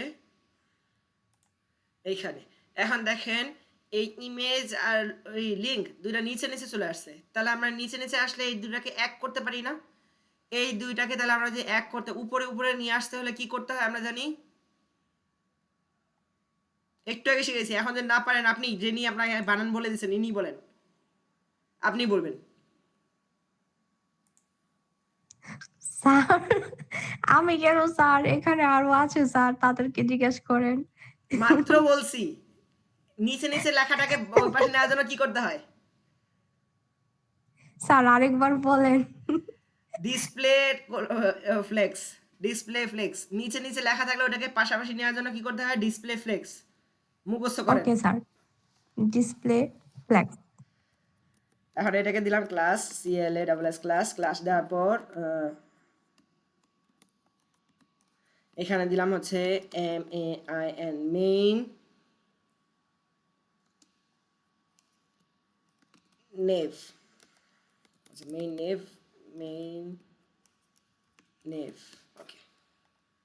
এইখানে। এখন দেখেন এই ইমেজ আর ওই লিঙ্ক দুইটা নিচে নিচে চলে আসছে। তাহলে আমরা নিচে নিচে আসলে এই দুইটাকে এক করতে পারি না? এই দুইটাকে তাহলে আমরা যে এক করতে উপরে উপরে নিয়ে আসতে হলে কি করতে হয় আমরা জানি, একটু আগে শিখেছি। এখন যদি না পারেন, আপনি যিনি আপনাকে বানান বলে দিচ্ছেন ইনি বলেন, আপনি বলবেন। স্যার আমি কেন স্যার, এখানে আরো আছে স্যার, তাদেরকে জিজ্ঞেস করেন। মাত্র বলছি নিচে নিচে লেখাটাকে ওই পাশে নেওয়ার জন্য কি করতে হয়? স্যার আরেকবার বলেন। Display flakes, display flakes. নিচে নিচে লেখা থাকলে ওটাকে পাশাপাশি নেওয়ার জন্য কি করতে হয়? Display flakes. মুখস্থ করেন। Okay sir, display flax. এখন এটাকে দিলাম ক্লাস, CLASS, ক্লাস। ক্লাস দেওয়ার পর এখানে দিলাম হচ্ছে MAIN, মেইন নেভ। আচ্ছা, মেইন নেভ। ওকে,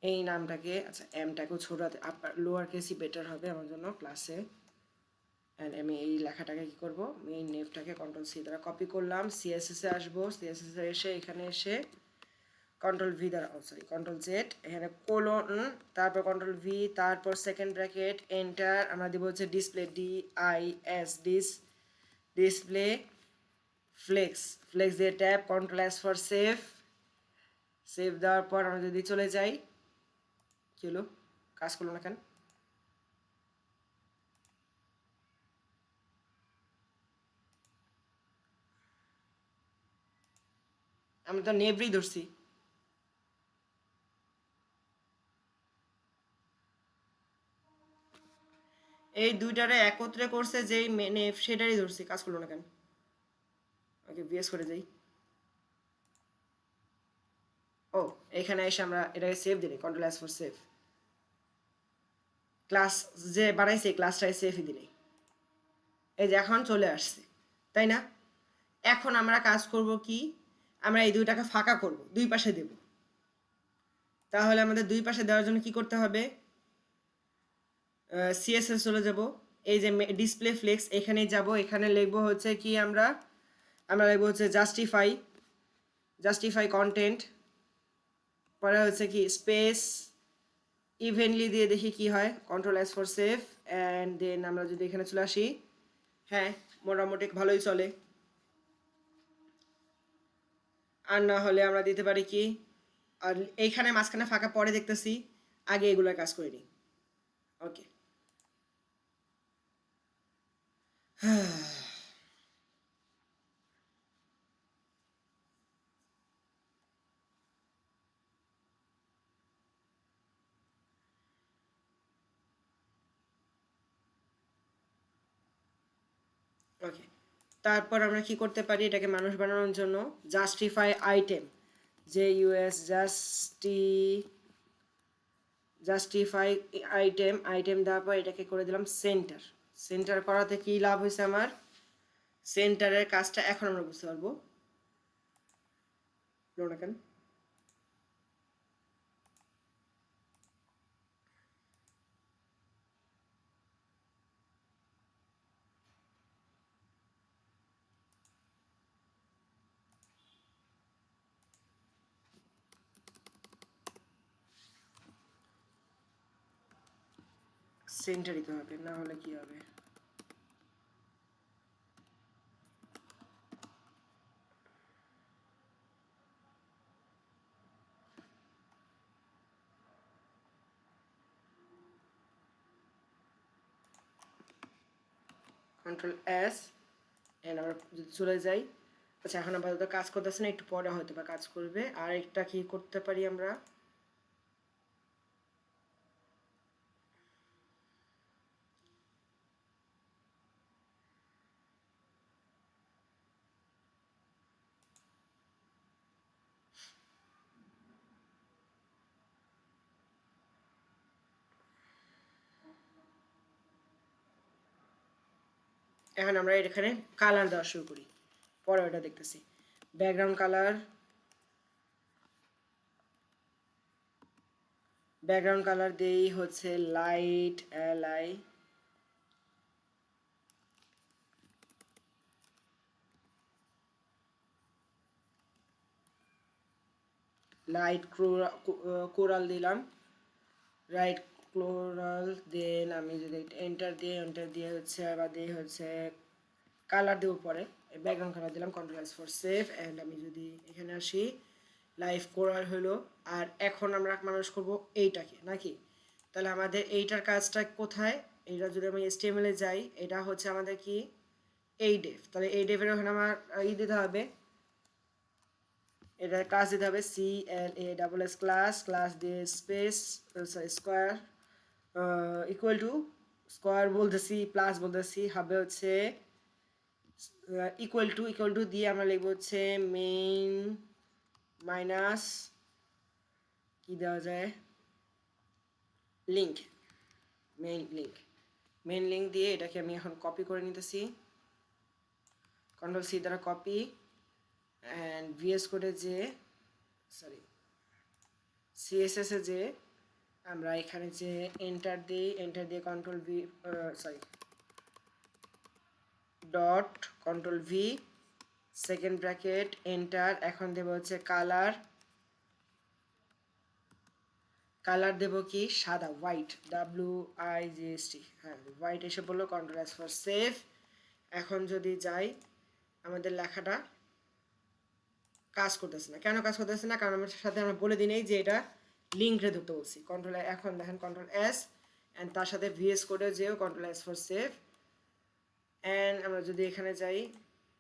এই নামটাকে, আচ্ছা এমটাকেও ছোট আপার লোয়ার কেসই বেটার হবে আমার জন্য ক্লাসে। অ্যান্ড আমি এই লেখাটাকে কি করব, মেইন নেভটাকে কন্ট্রোল সি দ্বারা কপি করলাম। CSS এ আসবো, CSS এ এসে এখানে এসে কন্ট্রোল ভি দ্বারা, সরি কন্ট্রোল জেড, এখানে কোলন, তারপর কন্ট্রোল ভি, তারপর সেকেন্ড ব্র্যাকেট, এন্টার। আমরা দিব হচ্ছে display, DIS, display flex. Flex দিয়ে tab, control S for save. Save দেওয়ার পর আমরা যদি চলে যাই, কি হলো, কাজ করলো না কেন? আমি তো নেভরি ধরছি। এই দুইটারে একত্রে করছে যেই নেভ, সেটারই ধরছি, কাজ করলো না কেন? ওকে, বিএস করে যাই। ও, এখানে এসে আমরা এটাকে সেভ দিই, control S for save. Class যে বানাইছে ক্লাসটাই সেভই দিই। এই যে এখন চলে আসছে, তাই না? এখন আমরা কাজ করব কি, আমরা এই দুইটাকে ফাঁকা করব, দুই পাশে দেব। তাহলে আমাদের দুই পাশে দেওয়ার জন্য কি করতে হবে? CSS চলে যাব, এই যে ডিসপ্লে ফ্লেক্স, এখানে যাব, এখানে লিখবো হচ্ছে কি, আমরা লিখবো হচ্ছে জাস্টিফাই কন্টেন্ট। পরে হচ্ছে কি স্পেস ইভেন্টলি দিয়ে দেখি কি হয়, control S for save. And then আমরা যদি এখানে চলে আসি, হ্যাঁ মোটামুটি ভালোই চলে। আর না হলে আমরা দিতে পারি কি, আর এইখানে মাঝখানে ফাঁকা পরে দেখতেছি, আগে এগুলোর কাজ করে নিই। ওকে, ওকে। তারপর আমরা কি করতে পারি এটাকে মানুষ বানানোর জন্য? Justify item, JUS, justify item দেওয়ার পর এটাকে করে দিলাম সেন্টার। সেন্টার করাতে কি লাভ হয়েছে আমার? সেন্টারের কাজটা এখন আমরা বুঝতে পারবো। না কেন? সেন্টার দিতে হবে, না হলে কি হবে? কন্ট্রোল এস, এন্ড আমরা যদি চলে যাই, আচ্ছা এখন আপাতত কাজ করতেছে না, একটু পরে হয়তো বা কাজ করবে। আর একটা কি করতে পারি আমরা, এখন আমরা এখানে কালার দেওয়া শুরু করি, পরে ওটা দেখতেছি। ব্যাকগ্রাউন্ড কালার, ব্যাকগ্রাউন্ড কালার দেই হচ্ছে লাইট এলআই, লাইট কোরাল দিলাম, রাইট ক্লোরাল। দেন আমি যদি এন্টার দিয়ে হচ্ছে আবার দিয়ে হচ্ছে কালার দেবো পরে, ব্যাকগ্রাউন্ড কালার দিলাম, control S for save. And আমি যদি এখানে আসি, লাইভ কোরাল হলো। আর এখন আমরা মানুষ করব এইটাকে নাকি, তাহলে আমাদের এইটার কাজটা কোথায়? এইটা যদি আমি HTML এ যাই, এটা হচ্ছে আমাদের কি এই ডেভ, তাহলে এই ডেভের ওখানে আমার দিতে হবে, এটা ক্লাস দিতে হবে CLASS ক্লাস, ক্লাস দিয়ে space square equal to, square বলতেছি প্লাস বলতেছি, হবে হচ্ছে ইকুয়াল টু দিয়ে আমরা লিখবো হচ্ছে মেইন মাইনাস কি দেওয়া যায়, লিঙ্ক, মেইন লিঙ্ক দিয়ে এটাকে আমি এখন কপি করে নিতেছি, কন্ট্রোল সি দ্বারা কপি। অ্যান্ড VS কোডে যে সরি CSS এ যে আমরা এখানে যে এন্টার দিয়ে control V sorry dot control V second bracket enter. এখন দেব হচ্ছে কালার দেব কি সাদা, হোয়াইট, WIGST, হ্যাঁ হোয়াইট এসে বললো, কন্ট্রোল এস ফর সেভ। এখন যদি যাই, আমাদের লেখাটা কাজ করতেছে না, কেন কাজ করতেছে না? কারণ আমার সাথে আমরা বলে দিই যে এটা লিঙ্করে ধরতে বলছি। কন্ট্রোল এখন দেখেন কন্ট্রোল এস, অ্যান্ড তার সাথে VS কোডে যেও control S for save. And আমরা যদি এখানে যাই,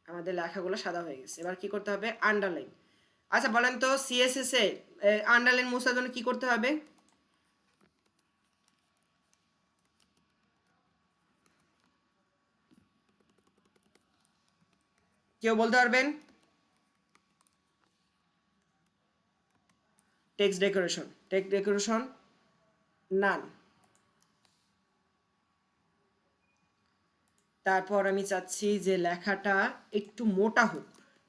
আমাদের লেখাগুলো সাদা হয়ে গেছে। এবার কি করতে হবে? আন্ডারলাইন। আচ্ছা বলেন তো CSS এ আন্ডারলাইন মোছার জন্য কি করতে হবে? কেউ বলতে পারবেন? টেক্সট ডেকোরেশন নান। তারপর আমি চাচ্ছি যে লেখাটা একটু মোটা হোক,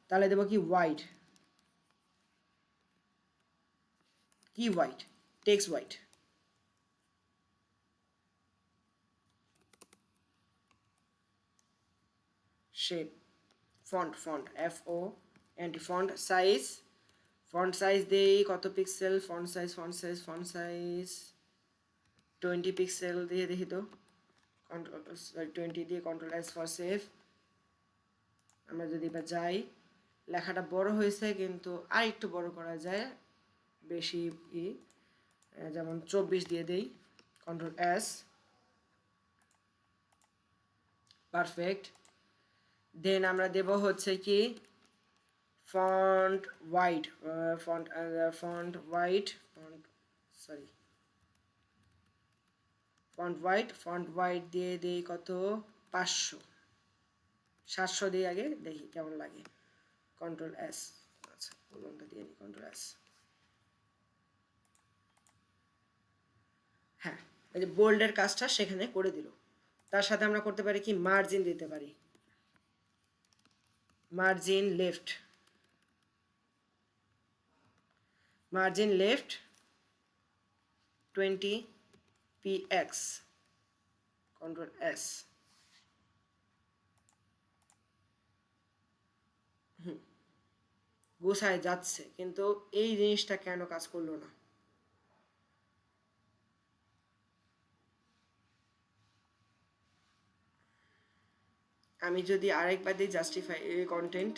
তাহলে দেবো কি white, text white. Shape, font FONT, font size দেই কত পিক্সেল, ফন্ট সাইজ 20 পিক্সেল দিয়ে দেখি তো, কন্ট্রোল 20 দিয়ে কন্ট্রোল এস ফর সেভ। আমরা যদি এবার যাই, লেখাটা বড় হয়েছে কিন্তু আর একটু বড় করা যায়, বেশি যেমন 24 দিয়ে দেই, কন্ট্রোল এস, পারফেক্ট। দেন আমরা দেব হচ্ছে কি ফন্ট হোয়াইট দিয়ে দেই কত, 500, 700 দিয়ে আগে দেখি কেমন লাগে, কন্ট্রোল এস। আচ্ছা কলমটা দিয়ে নিই, কন্ট্রোল এস। হ্যাঁ, এই যে বোল্ডের কাজটা সেখানে করে দিল। তার সাথে আমরা করতে পারি কি, মার্জিন দিতে পারি, margin left 20 px, control S. গোছায় যাচ্ছে, কিন্তু এই জিনিসটা কেন কাজ করলো না? আমি যদি আরেকবার দিই justify content,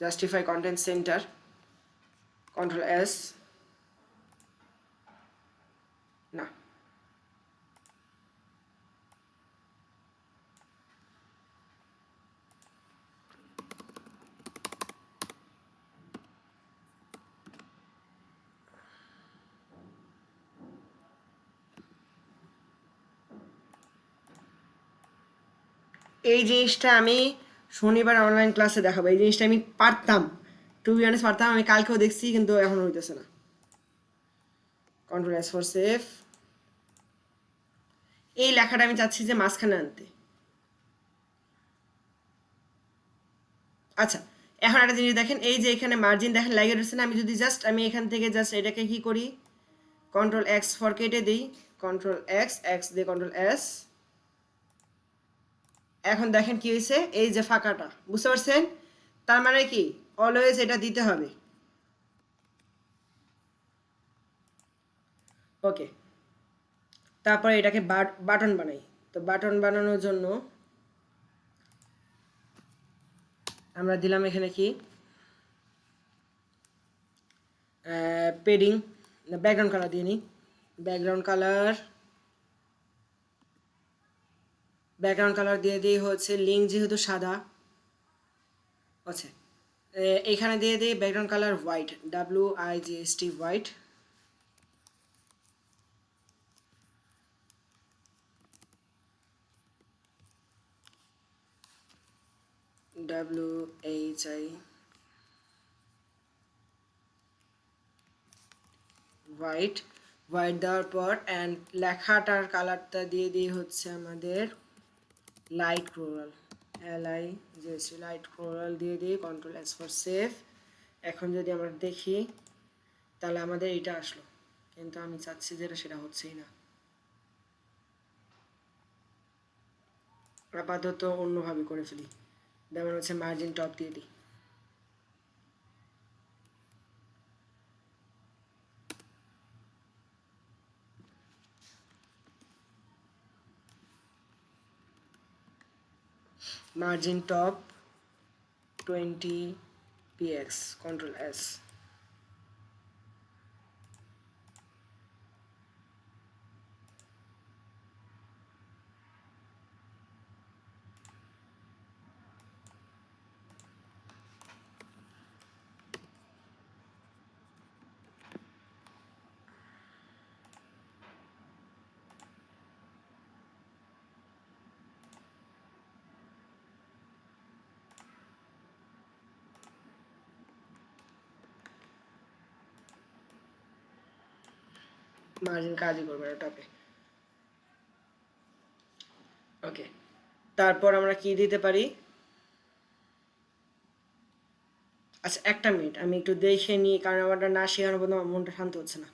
justify content centre, control S, না এই জিনিসটা আমি শনিবার অনলাইন ক্লাসে দেখাবো। এই জিনিসটা আমি পারতাম, টু বি অনেস্ট পারতাম, আমি কালকেও দেখছি কিন্তু এখন হইতেছে না। Control S for save. এই লেখাটা আমি চাচ্ছি যে মাঝখানে আনতে। আচ্ছা, এখন একটা জিনিস দেখেন, এই যে এখানে মার্জিন দেখেন লাগিয়ে রয়েছে না, আমি যদি জাস্ট আমি এখান থেকে জাস্ট এটাকে কি করি, কন্ট্রোল এক্স ফর কেটে দিই, কন্ট্রোল এক্স, এক্স দিয়ে কন্ট্রোল এস। এখন দেখেন কি হয়েছে, এই যে ফাঁকাটা, বুঝতে পারছেন? তার মানে কি অলওয়েজ এটা দিতে হবে। ওকে, তারপরে এটাকে বাটন বানাই। তো বাটন বানানোর জন্য আমরা দিলাম এখানে কি পেডিং, ব্যাকগ্রাউন্ড কালার দিয়ে নিই। ব্যাকগ্রাউন্ড কালার দিয়ে দিই হচ্ছে লিঙ্ক, যেহেতু সাদা আচ্ছা, এখানে দিয়ে দিই background colour white, WIGST white. WHI white, white দেওয়ার পর অ্যান্ড লেখাটার কালারটা দিয়ে দিই হচ্ছে আমাদের light coral, LIGST light coral দিয়ে দিই, কন্ট্রোল এস ফর সেভ। এখন যদি আমরা দেখি তাহলে আমাদের এটা আসলো, কিন্তু আমি চাচ্ছি যেটা সেটা হচ্ছেই না। আপাতত অন্যভাবে করে ফেলি, যেমন হচ্ছে মার্জিন টপ দিয়ে দিই। Margin top 20 px, control S. Margin কাজই করবে না টপে। ওকে, তারপর আমরা কি দিতে পারি? আচ্ছা একটা মিনিট, আমি একটু দেখে নিই, কারণ আমারটা না শেয়ার পর্যন্ত আমার মনটা শান্ত হচ্ছে না।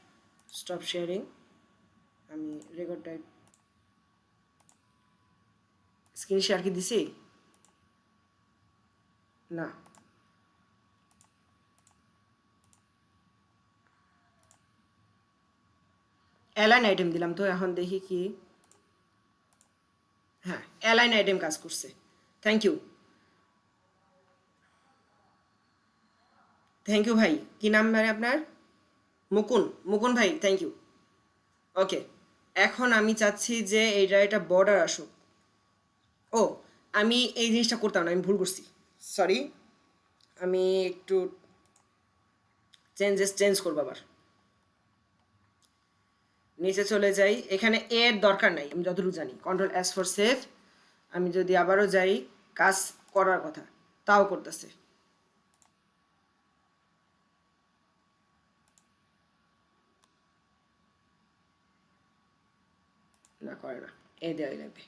স্টপ শেয়ারিং, আমি রেকর্ডটা স্ক্রিন শেয়ার কি দিছি? না, অ্যালাইন আইটেম দিলাম তো, এখন দেখি কি। হ্যাঁ, অ্যালাইন আইটেম কাজ করছে, থ্যাংক ইউ। থ্যাংক ইউ ভাই, কি নাম ভাই আপনার? মুকুন ভাই, থ্যাংক ইউ। ওকে, এখন আমি চাচ্ছি যে এটা বর্ডার আসুক। ও, আমি এই জিনিসটা করতাম না, আমি ভুল করছি, সরি। আমি একটু চেঞ্জ করবো আবার। নিচে চলে যাই, এখানে এর দরকার নাই আমি যতটুকু জানি, কন্ট্রোল এস ফর সেভ। আমি যদি আবারও যাই, কাজ করার কথা তাও করতেছে না, করে না, এ দেওয়াই লাগবে।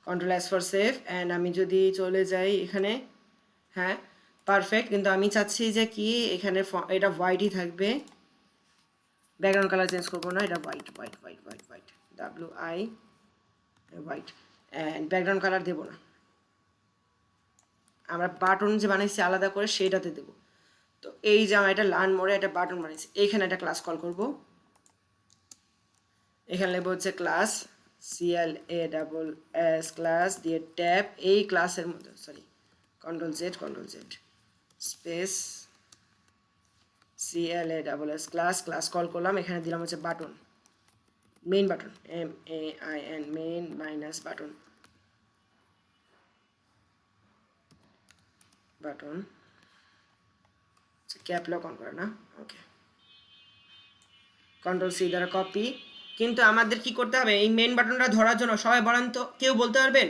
Control S for save and আমি যদি চলে যাই এখানে, হ্যাঁ পারফেক্ট, কিন্তু আমি চাচ্ছি যে কি এখানে এটা হোয়াইটই থাকবে, ব্যাকগ্রাউন্ড কালার চেঞ্জ করবো না, এটা white WI white, and background colour দেবো না, আমরা বাটন যে বানাইছি আলাদা করে সেইটাতে দেবো। তো এই যে আমার একটা লার্ন মোড়ে একটা বাটন বানিয়েছি, এইখানে একটা ক্লাস কল করব। এখানে লিখবো হচ্ছে ক্লাস CLASS ক্লাস দিয়ে ট্যাব, এই ক্লাসের মধ্যে sorry Ctrl Z space CLASS class call করলাম। এখানে দিলাম হচ্ছে button, main button, MAIN main minus button caps lock on করে না, ওকে। Ctrl C দ্বারা কপি। কিন্তু আমাদের কি করতে হবে, এই মেইন বাটনটা ধরার জন্য সবাই বলেন তো, কেউ বলতে পারবেন?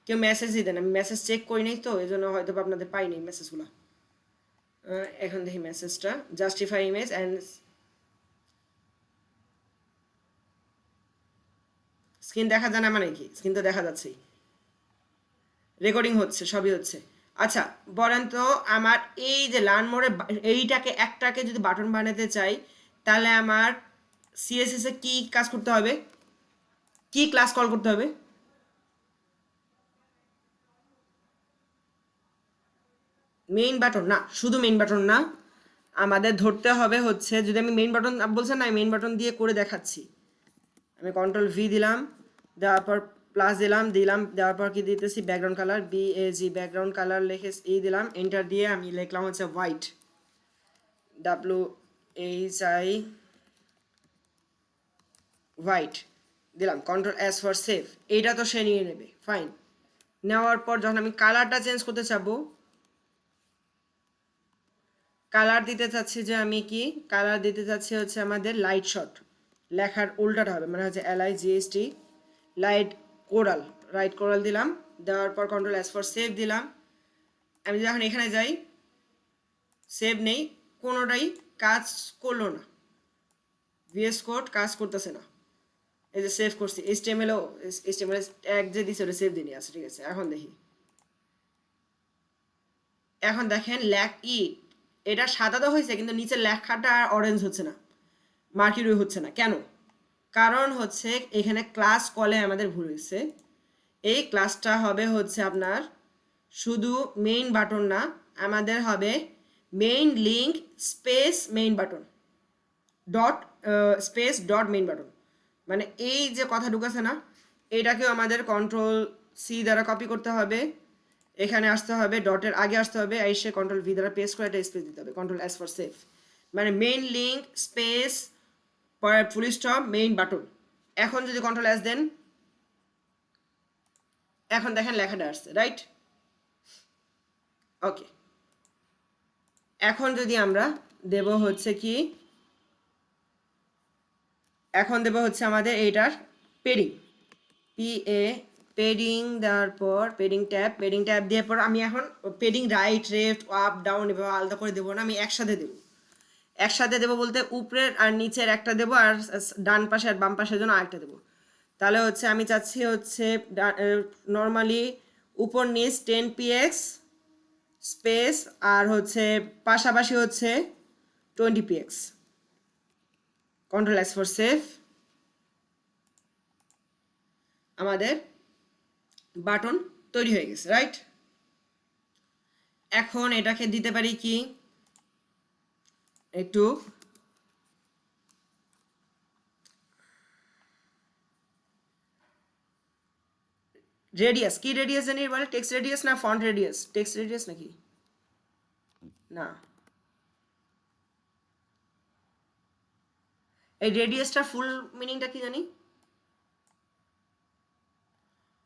কেউ মেসেজই দেন, আমি মেসেজ চেক করি নাই তো এই জন্য হয়তো আপনাদের পাইনি মেসেজগুলো। এখন দেখি মেসেজটা, জাস্টিফাই ইমেজ অ্যান্ড স্ক্রিন দেখা যায় না মানে কি? স্ক্রিন তো দেখা যাচ্ছেই, রেকর্ডিং হচ্ছে, সবই হচ্ছে। আচ্ছা বলেন তো, আমার এই যে লার্ন মোডে এইটাকে একটাকে যদি বাটন বানাতে চাই, তাহলে আমার CSS এ কি কাজ করতে হবে, কি ক্লাস কল করতে হবে? মেইন বাটন না, শুধু মেইন বাটন না, আমাদের ধরতে হবে হচ্ছে, যদি আমি মেইন বাটন বলছেন না, মেইন বাটন দিয়ে করে দেখাচ্ছি। আমি Ctrl V দিলাম, দেওয়ার পর প্লাস দিলাম দেওয়ার পর কি দিতেছি, background colour BAG background colour লিখে দিলাম, এন্টার দিয়ে আমি লিখলাম হচ্ছে হোয়াইট, WHI হোয়াইট দিলাম। Ctrl S for save. এইটা তো সে নিয়ে নেবে, ফাইন। নেওয়ার পর যখন আমি কালারটা চেঞ্জ করতে চাবো, কালার দিতে চাচ্ছি যে আমি কি কালার দিতে চাচ্ছি হচ্ছে আমাদের লাইট শট, লেখার উল্টাটা হবে, মানে হচ্ছে LIGHT light coral, right coral দিলাম। দেওয়ার পর Ctrl S ফর সেভ দিলাম। আমি যখন এখানে যাই, সেভ নেই, কোনোটাই কাজ করলো না, VS কোড কাজ করতেছে না। এই যে সেভ করছি, HTML ট্যাগ যে দিছে ওটা সেভ দিনই আছে, ঠিক আছে। এখন দেখি, এখন দেখেন এটা সাদা তো হয়েছে, কিন্তু নিচের লেখাটা অরেঞ্জ হচ্ছে না, মার্কিউরি হচ্ছে না, কেন? কারণ হচ্ছে এখানে ক্লাস কলে আমাদের ভুল হয়েছে। এই ক্লাসটা হবে হচ্ছে আপনার শুধু মেইন বাটন না, আমাদের হবে main link space main button dot space dot main button. মানে এই যে কথা ঢুকেছে না, এটাকেও আমাদের Ctrl C দ্বারা কপি করতে হবে, এখানে আসতে হবে, ডটের আগে আসতে হবে, এসে Ctrl V দ্বারা পেস্ট করে একটা স্পেস দিতে হবে, Ctrl S ফর সেভ। মানে মেইন লিঙ্ক স্পেস পরে ফুল স্টপ মেইন বাটন। এখন যদি Ctrl S দেন, এখন দেখেন লেখাটা আসছে, রাইট? ওকে। এখন যদি আমরা দেব হচ্ছে কি, এখন দেব হচ্ছে আমাদের এইটার পেডিং, পেডিং দেওয়ার পর পেডিং ট্যাব দেওয়ার পর আমি এখন padding right left up down এভাবে আলাদা করে দেবো না, আমি একসাথে দেবো বলতে উপরের আর নিচের একটা দেবো, আর ডান পাশে আর বাম পাশের জন্য আরেকটা দেবো। তাহলে হচ্ছে আমি চাচ্ছি হচ্ছে নর্মালি উপর নিচ 10 px স্পেস, আর হচ্ছে পাশাপাশি হচ্ছে 20 px। Ctrl S for save. আমাদের বাটন তৈরি হয়ে গেছে, রাইট? এখন এটাকে দিতে পারি কি, একটু রেডিয়াস, কি রেডিয়াস জানি বলে, টেক্সট রেডিয়াস না ফন্ট রেডিয়াস, টেক্সট রেডিয়াস নাকি না, এই রেডিয়াসটার ফুল মিনিংটা কি জানি,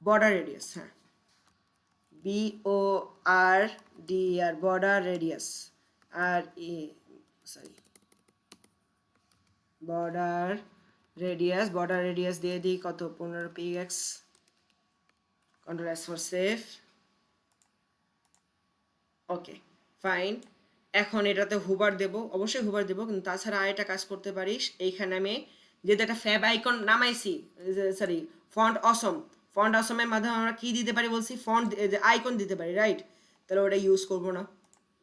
বর্ডার রেডিয়াস, হ্যাঁ, BORDR বর্ডার রেডিয়াস, আর সরি বর্ডার রেডিয়াস দিয়ে দিই কত, 15 px। Ctrl S for save. Okay fine. এখন এটাতে হুবার দেব, অবশ্যই হুবার দেব, কিন্তু তাছাড়া আরেকটা কাজ করতে পারিস, এইখানে আমি যেহেতু একটা ফ্যাব আইকন নামাইছি, সরি ফন্ট অসমের মাধ্যমে আমরা কি দিতে পারি বলছি, আইকন দিতে পারি, রাইট? তাহলে ওটা ইউজ করব না,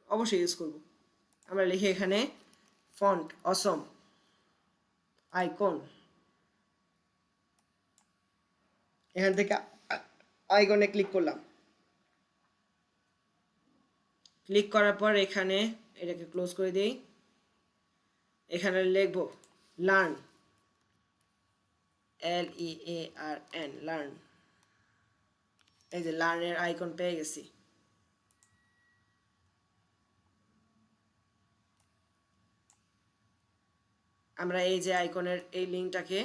অবশ্যই ইউজ করব। আমরা লিখে এখানে ফন্ট অসম আইকন, এখান থেকে আইকনে ক্লিক করলাম, ক্লিক করার পর এখানে এটাকে ক্লোজ করে দিই, এখানে লিখবো লার্ন, LEARN, লার্ন। এই যে লার্নের আইকন পেয়ে গেছি। আমরা এই যে আইকনের এই লিঙ্কটাকে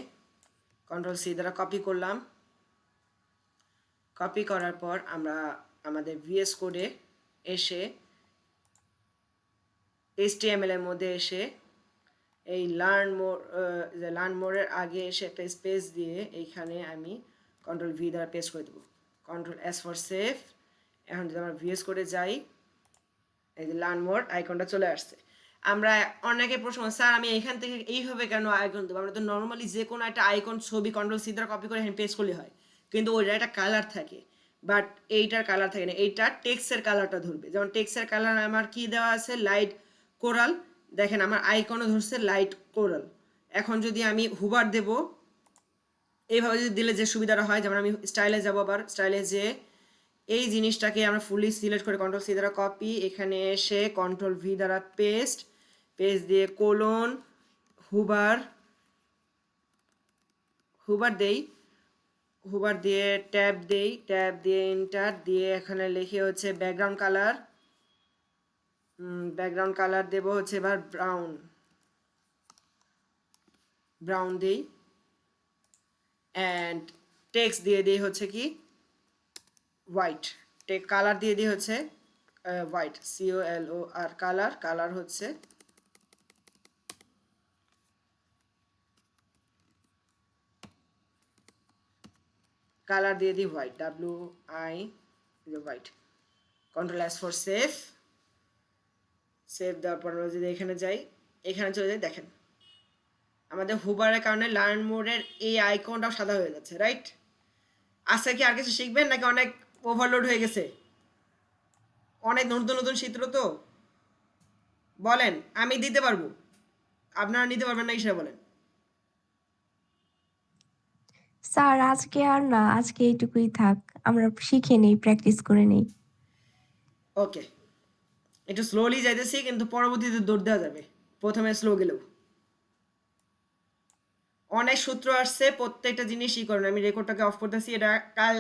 Ctrl+C দ্বারা কপি করলাম। কপি করার পর আমরা আমাদের VS কোডে এসে HTML এর মধ্যে এসে এই লার্ন মোরের আগে এসে একটা স্পেস দিয়ে এইখানে আমি Ctrl+V দ্বারা পেস্ট করে দেবো। Ctrl+S for save. এখন যদি আমরা VS কোডে যাই, এই যে লার্ন মোর আইকনটা চলে আসছে। আমরা অনেকে প্রশ্ন, স্যার আমি এখান থেকে এইভাবে কেন আইকন দেবো? আমরা তো নর্মালি যে কোনো একটা আইকন ছবি Ctrl+C দ্বারা কপি করে এখানে পেস্ট করলে হয়, কিন্তু ওইটার একটা কালার থাকে, বাট এইটার কালার থাকে না। এইটা টেক্সটের কালারটা ধরবে। যেমন টেক্সটের কালার আমার কি দেওয়া আছে, লাইট কোরাল। দেখেন আমার আইকনও ধরছে লাইট কোরাল। এখন যদি আমি হুবার দেব, এইভাবে যদি দিলে যে সুবিধাটা হয়, যেমন আমি স্টাইলে যাব, আবার স্টাইলে যে এই জিনিসটাকে আমরা ফুলি সিলেক্ট করে Ctrl+C দ্বারা কপি, এখানে এসে Ctrl+V দ্বারা পেস্ট দিয়ে কোলন হুবার দেই, হুবার দিয়ে ট্যাব দিয়ে এন্টার দিয়ে এখানে লিখে হচ্ছে ব্যাকগ্রাউন্ড কালার দেব হচ্ছে এবার ব্রাউন দেই, অ্যান্ড টেক্সট দিয়ে দিই হচ্ছে কি হোয়াইট। কালার দিয়ে দিই হচ্ছে হোয়াইট, COLOR কালার হচ্ছে কালার দিয়ে দিই white, WI white. Ctrl+S for save দেওয়ার পর আমরা যদি এখানে যাই, এখানে চলে যাই, দেখেন আমাদের হুবারের কারণে লার্ন মোডের এই আইকনটাও সাদা হয়ে যাচ্ছে, রাইট? আজকে কি আর কিছু শিখবেন নাকি অনেক ওভারলোড হয়ে গেছে? অনেক নতুন নতুন চিত্র তো বলেন, আমি দিতে পারবো, আপনারা নিতে পারবেন না সেটা বলেন। স্যার আজকে আর না, আজকে এইটুকুই থাক, আমরা শিখে নেই, প্র্যাকটিস করে নেই। ওকে, একটু স্লোলি যাইতেছি, কিন্তু পরবর্তীতে দৌড় দেওয়া যাবে, প্রথমে স্লো গেলেও। অনেক সূত্র আসছে, প্রত্যেকটা জিনিসই করেন। আমি রেকর্ডটাকে অফ করতেছি, এটা কাল